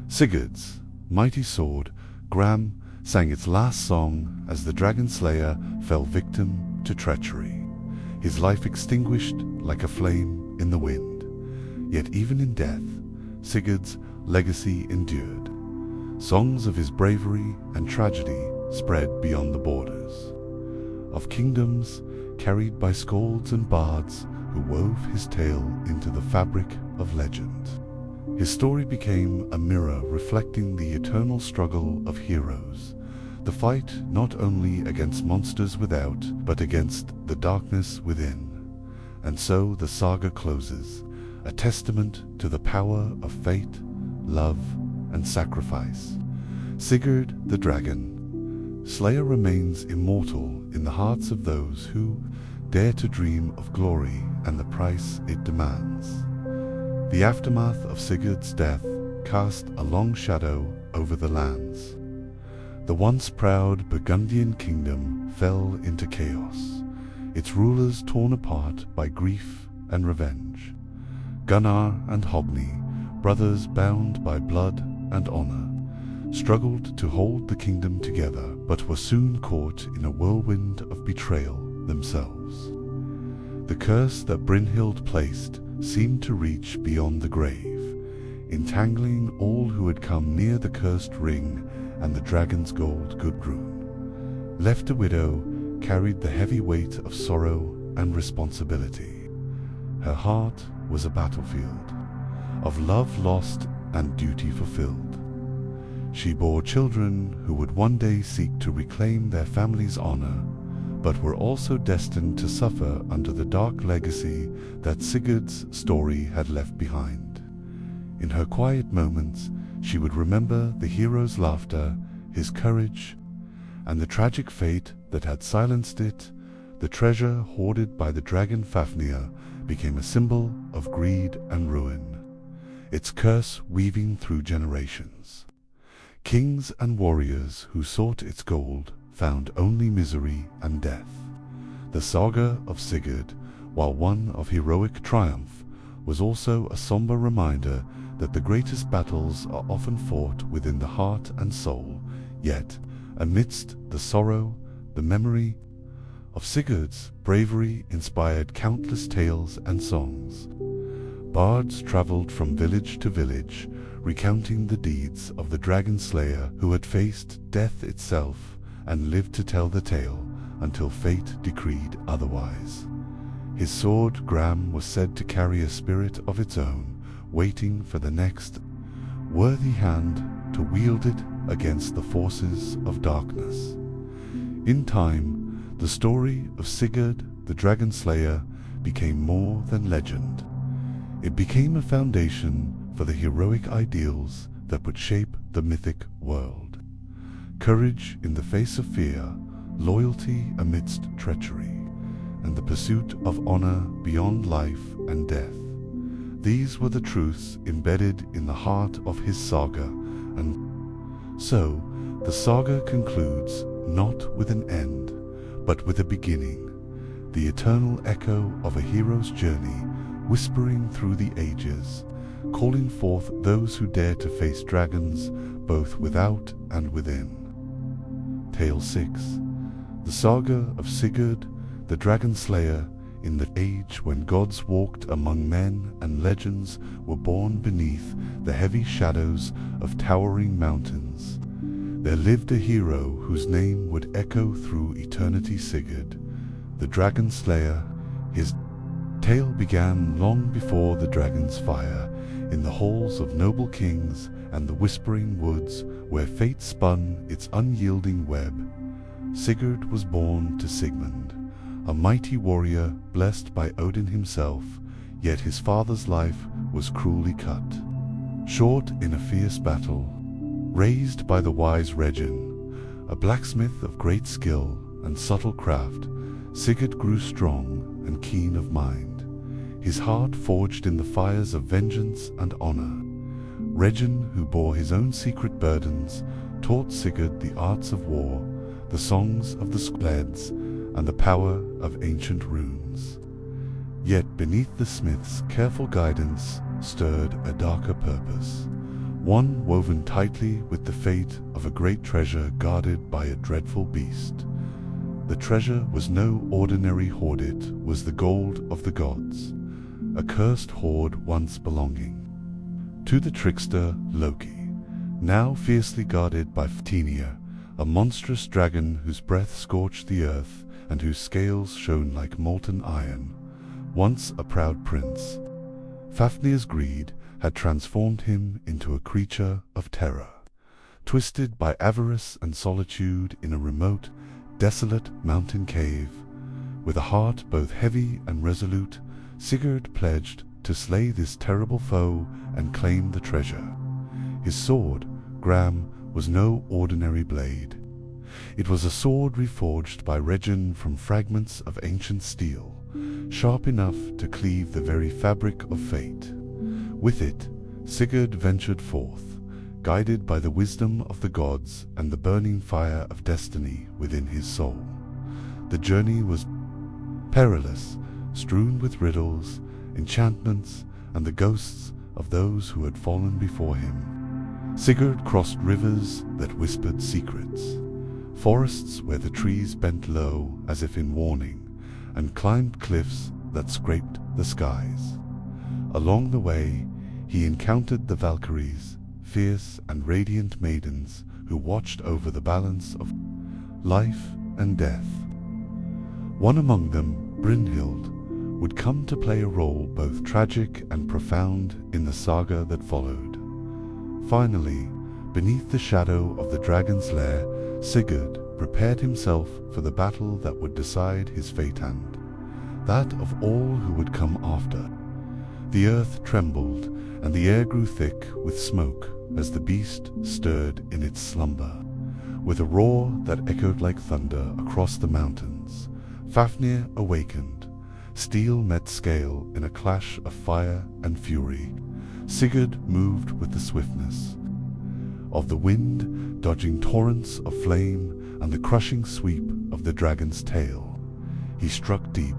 Sigurd's mighty sword, Gram, sang its last song as the dragon slayer fell victim to treachery, his life extinguished like a flame in the wind. Yet even in death, Sigurd's legacy endured. Songs of his bravery and tragedy spread beyond the borders of kingdoms, carried by skalds and bards who wove his tale into the fabric of legend. His story became a mirror reflecting the eternal struggle of heroes, the fight not only against monsters without, but against the darkness within. And so the saga closes, a testament to the power of fate, love, and sacrifice. Sigurd the Dragon Slayer remains immortal in the hearts of those who dare to dream of glory and the price it demands. The aftermath of Sigurd's death cast a long shadow over the lands. The once proud Burgundian kingdom fell into chaos, its rulers torn apart by grief and revenge. Gunnar and Hogni, brothers bound by blood and honor, struggled to hold the kingdom together, but were soon caught in a whirlwind of betrayal themselves. The curse that Brynhild placed seemed to reach beyond the grave, entangling all who had come near the cursed ring and the dragon's gold Gudrun. Left a widow, carried the heavy weight of sorrow and responsibility. Her heart was a battlefield, of love lost and duty fulfilled. She bore children who would one day seek to reclaim their family's honor, but were also destined to suffer under the dark legacy that Sigurd's story had left behind. In her quiet moments, she would remember the hero's laughter, his courage, and the tragic fate that had silenced it. The treasure hoarded by the dragon Fafnir became a symbol of greed and ruin, its curse weaving through generations. Kings and warriors who sought its gold found only misery and death. The saga of Sigurd, while one of heroic triumph, was also a somber reminder that the greatest battles are often fought within the heart and soul. Yet, amidst the sorrow, the memory of Sigurd's bravery inspired countless tales and songs. Bards traveled from village to village, recounting the deeds of the dragon slayer who had faced death itself and lived to tell the tale until fate decreed otherwise. His sword, Gram, was said to carry a spirit of its own, waiting for the next worthy hand to wield it against the forces of darkness. In time, the story of Sigurd the Dragon Slayer became more than legend. It became a foundation for the heroic ideals that would shape the mythic world. Courage in the face of fear, loyalty amidst treachery, and the pursuit of honor beyond life and death. These were the truths embedded in the heart of his saga, and so the saga concludes not with an end, but with a beginning, the eternal echo of a hero's journey, whispering through the ages, calling forth those who dare to face dragons both without and within. Tale 6. The Saga of Sigurd, the Dragon Slayer, in the age when gods walked among men and legends were born beneath the heavy shadows of towering mountains. There lived a hero whose name would echo through eternity. Sigurd, the Dragon Slayer. His tale began long before the dragon's fire, in the halls of noble kings and the whispering woods where fate spun its unyielding web. Sigurd was born to Sigmund, a mighty warrior blessed by Odin himself, yet his father's life was cruelly cut short in a fierce battle. Raised by the wise Regin, a blacksmith of great skill and subtle craft, Sigurd grew strong and keen of mind, his heart forged in the fires of vengeance and honor. Regin, who bore his own secret burdens, taught Sigurd the arts of war, the songs of the Skleds, and the power of ancient runes. Yet beneath the smith's careful guidance stirred a darker purpose, one woven tightly with the fate of a great treasure guarded by a dreadful beast. The treasure was no ordinary hoard, it was the gold of the gods, a cursed hoard once belonging to the trickster Loki, now fiercely guarded by Fafnir, a monstrous dragon whose breath scorched the earth and whose scales shone like molten iron. Once a proud prince, Fafnir's greed had transformed him into a creature of terror. Twisted by avarice and solitude in a remote, desolate mountain cave, with a heart both heavy and resolute, Sigurd pledged to slay this terrible foe and claim the treasure. His sword, Gram, was no ordinary blade. It was a sword reforged by Regin from fragments of ancient steel, sharp enough to cleave the very fabric of fate. With it, Sigurd ventured forth, guided by the wisdom of the gods and the burning fire of destiny within his soul. The journey was perilous, strewn with riddles, enchantments, and the ghosts of those who had fallen before him. Sigurd crossed rivers that whispered secrets, forests where the trees bent low as if in warning, and climbed cliffs that scraped the skies. Along the way, he encountered the Valkyries, fierce and radiant maidens who watched over the balance of life and death. One among them, Brynhild, would come to play a role both tragic and profound in the saga that followed. Finally, beneath the shadow of the dragon's lair, Sigurd prepared himself for the battle that would decide his fate and that of all who would come after. The earth trembled, and the air grew thick with smoke as the beast stirred in its slumber. With a roar that echoed like thunder across the mountains, Fafnir awakened. Steel met scale in a clash of fire and fury. Sigurd moved with the swiftness of the wind, dodging torrents of flame and the crushing sweep of the dragon's tail. He struck deep,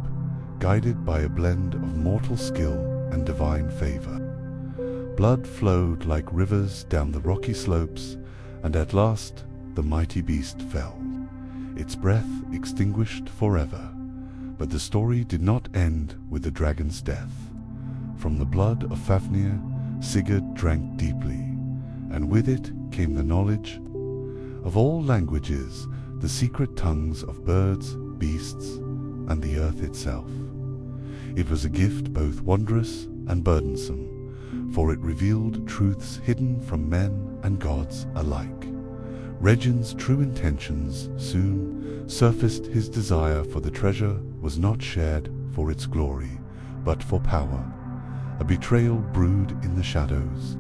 guided by a blend of mortal skill and divine favor. Blood flowed like rivers down the rocky slopes, and at last the mighty beast fell, its breath extinguished forever. But the story did not end with the dragon's death. From the blood of Fafnir, Sigurd drank deeply, and with it came the knowledge of all languages, the secret tongues of birds, beasts, and the earth itself. It was a gift both wondrous and burdensome, for it revealed truths hidden from men and gods alike. Regin's true intentions soon surfaced. His desire for the treasure was not shared for its glory, but for power. A betrayal brewed in the shadows,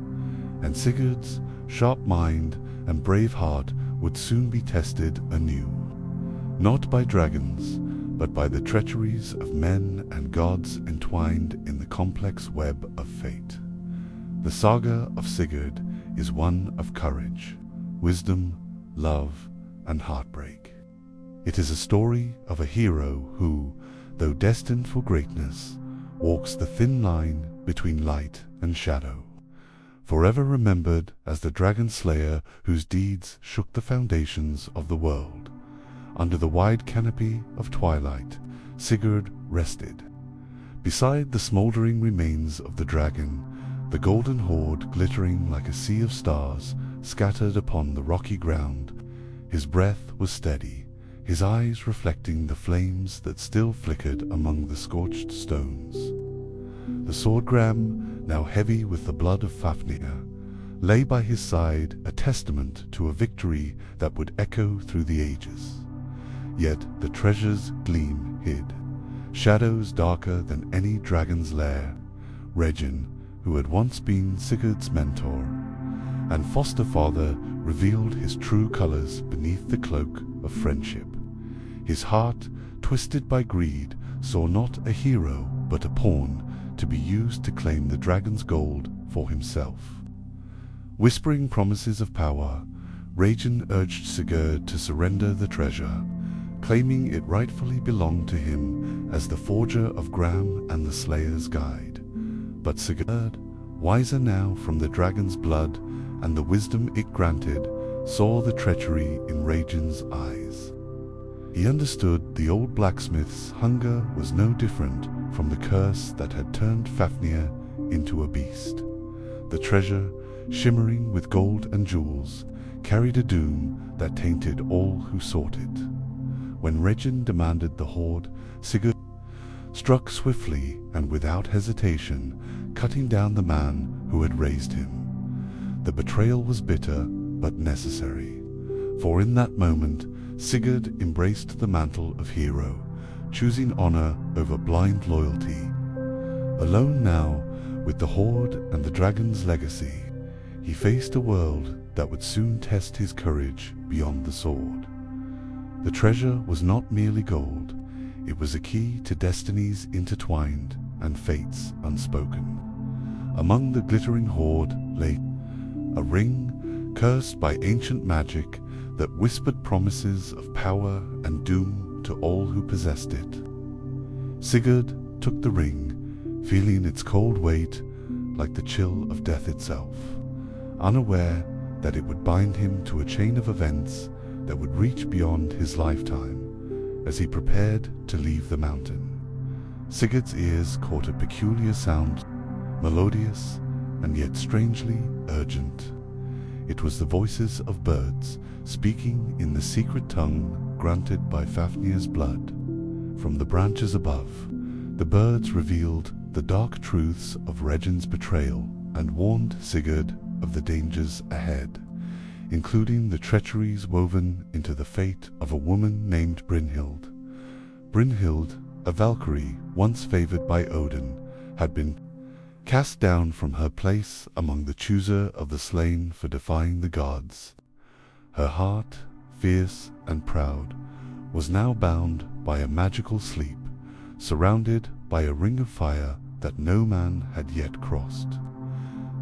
and Sigurd's sharp mind and brave heart would soon be tested anew, not by dragons, but by the treacheries of men and gods entwined in the complex web of fate. The saga of Sigurd is one of courage, wisdom, love, and heartbreak. It is a story of a hero who, though destined for greatness, walks the thin line between light and shadow, forever remembered as the dragon slayer whose deeds shook the foundations of the world. Under the wide canopy of twilight, Sigurd rested. Beside the smoldering remains of the dragon, the golden hoard glittering like a sea of stars scattered upon the rocky ground, his breath was steady, his eyes reflecting the flames that still flickered among the scorched stones. The swordgram, now heavy with the blood of Fafnir, lay by his side, a testament to a victory that would echo through the ages. Yet the treasure's gleam hid shadows darker than any dragon's lair. Regin, who had once been Sigurd's mentor, and foster father revealed his true colors beneath the cloak of friendship. His heart, twisted by greed, saw not a hero but a pawn to be used to claim the dragon's gold for himself. Whispering promises of power, Regin urged Sigurd to surrender the treasure, claiming it rightfully belonged to him as the forger of Gram and the Slayer's guide. But Sigurd, wiser now from the dragon's blood and the wisdom it granted, saw the treachery in Regin's eyes. He understood the old blacksmith's hunger was no different from the curse that had turned Fafnir into a beast. The treasure, shimmering with gold and jewels, carried a doom that tainted all who sought it. When Regin demanded the hoard, Sigurd struck swiftly and without hesitation, cutting down the man who had raised him. The betrayal was bitter but necessary, for in that moment Sigurd embraced the mantle of hero, choosing honor over blind loyalty. Alone now, with the hoard and the dragon's legacy, he faced a world that would soon test his courage beyond the sword. The treasure was not merely gold, it was a key to destinies intertwined and fates unspoken. Among the glittering hoard lay a ring cursed by ancient magic that whispered promises of power and doom to all who possessed it. Sigurd took the ring, feeling its cold weight like the chill of death itself, unaware that it would bind him to a chain of events that would reach beyond his lifetime. As he prepared to leave the mountain, Sigurd's ears caught a peculiar sound, melodious and yet strangely urgent. It was the voices of birds speaking in the secret tongue granted by Fafnir's blood. From the branches above, the birds revealed the dark truths of Regin's betrayal and warned Sigurd of the dangers ahead, including the treacheries woven into the fate of a woman named Brynhild. Brynhild, a Valkyrie once favored by Odin, had been cast down from her place among the chooser of the slain for defying the gods. Her heart, fierce and proud, was now bound by a magical sleep, surrounded by a ring of fire that no man had yet crossed.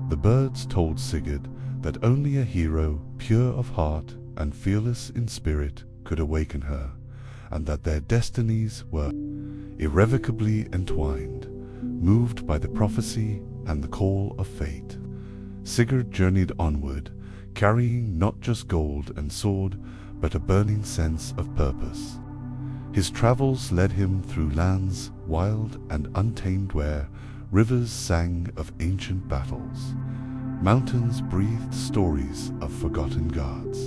The birds told Sigurd that only a hero pure of heart and fearless in spirit could awaken her, and that their destinies were irrevocably entwined. Moved by the prophecy and the call of fate, Sigurd journeyed onward, carrying not just gold and sword, but a burning sense of purpose. His travels led him through lands wild and untamed where rivers sang of ancient battles, mountains breathed stories of forgotten gods,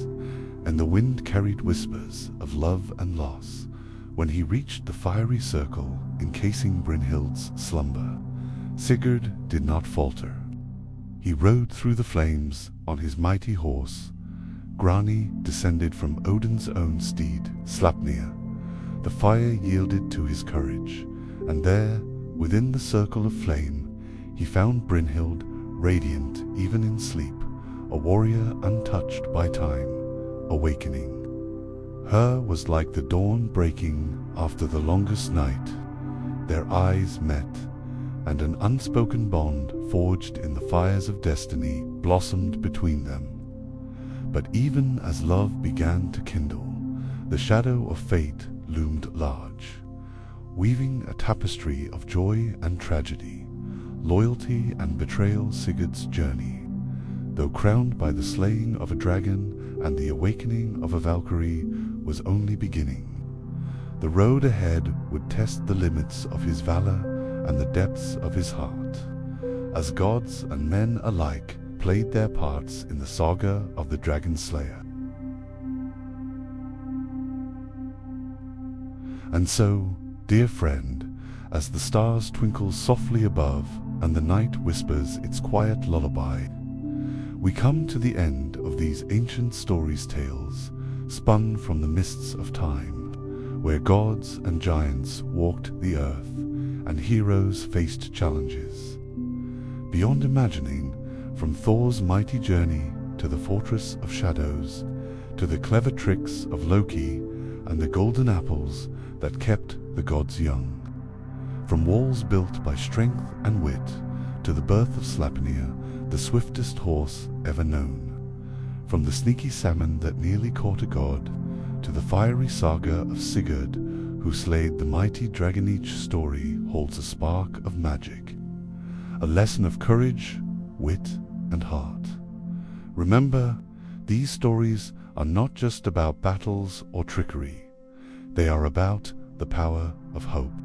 and the wind carried whispers of love and loss. When he reached the fiery circle encasing Brynhild's slumber, Sigurd did not falter. He rode through the flames on his mighty horse. Grani descended from Odin's own steed, Sleipnir. The fire yielded to his courage, and there, within the circle of flame, he found Brynhild, radiant even in sleep, a warrior untouched by time, awakening. Her was like the dawn breaking after the longest night. Their eyes met, and an unspoken bond forged in the fires of destiny blossomed between them. But even as love began to kindle, the shadow of fate loomed large, weaving a tapestry of joy and tragedy, loyalty and betrayal. Sigurd's journey, though crowned by the slaying of a dragon and the awakening of a Valkyrie, was only beginning. The road ahead would test the limits of his valor and the depths of his heart, as gods and men alike played their parts in the saga of the Dragon Slayer. And so, dear friend, as the stars twinkle softly above and the night whispers its quiet lullaby, we come to the end of these ancient stories, tales spun from the mists of time, where gods and giants walked the earth and heroes faced challenges. Beyond imagining, from Thor's mighty journey to the fortress of shadows, to the clever tricks of Loki and the golden apples that kept the gods young. From walls built by strength and wit, to the birth of Sleipnir, the swiftest horse ever known. From the sneaky salmon that nearly caught a god, to the fiery saga of Sigurd, who slayed the mighty dragon, each story holds a spark of magic, a lesson of courage, wit, and heart. Remember, these stories are not just about battles or trickery. They are about the power of hope,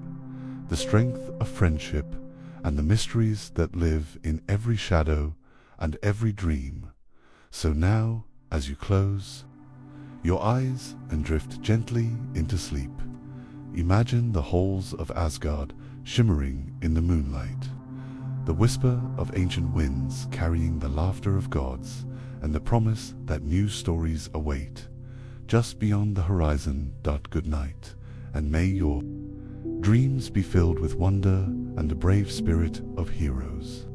the strength of friendship, and the mysteries that live in every shadow and every dream. So now, as you close your eyes and drift gently into sleep, imagine the halls of Asgard shimmering in the moonlight, the whisper of ancient winds carrying the laughter of gods, and the promise that new stories await just beyond the horizon. Good night, and may your dreams be filled with wonder and the brave spirit of heroes.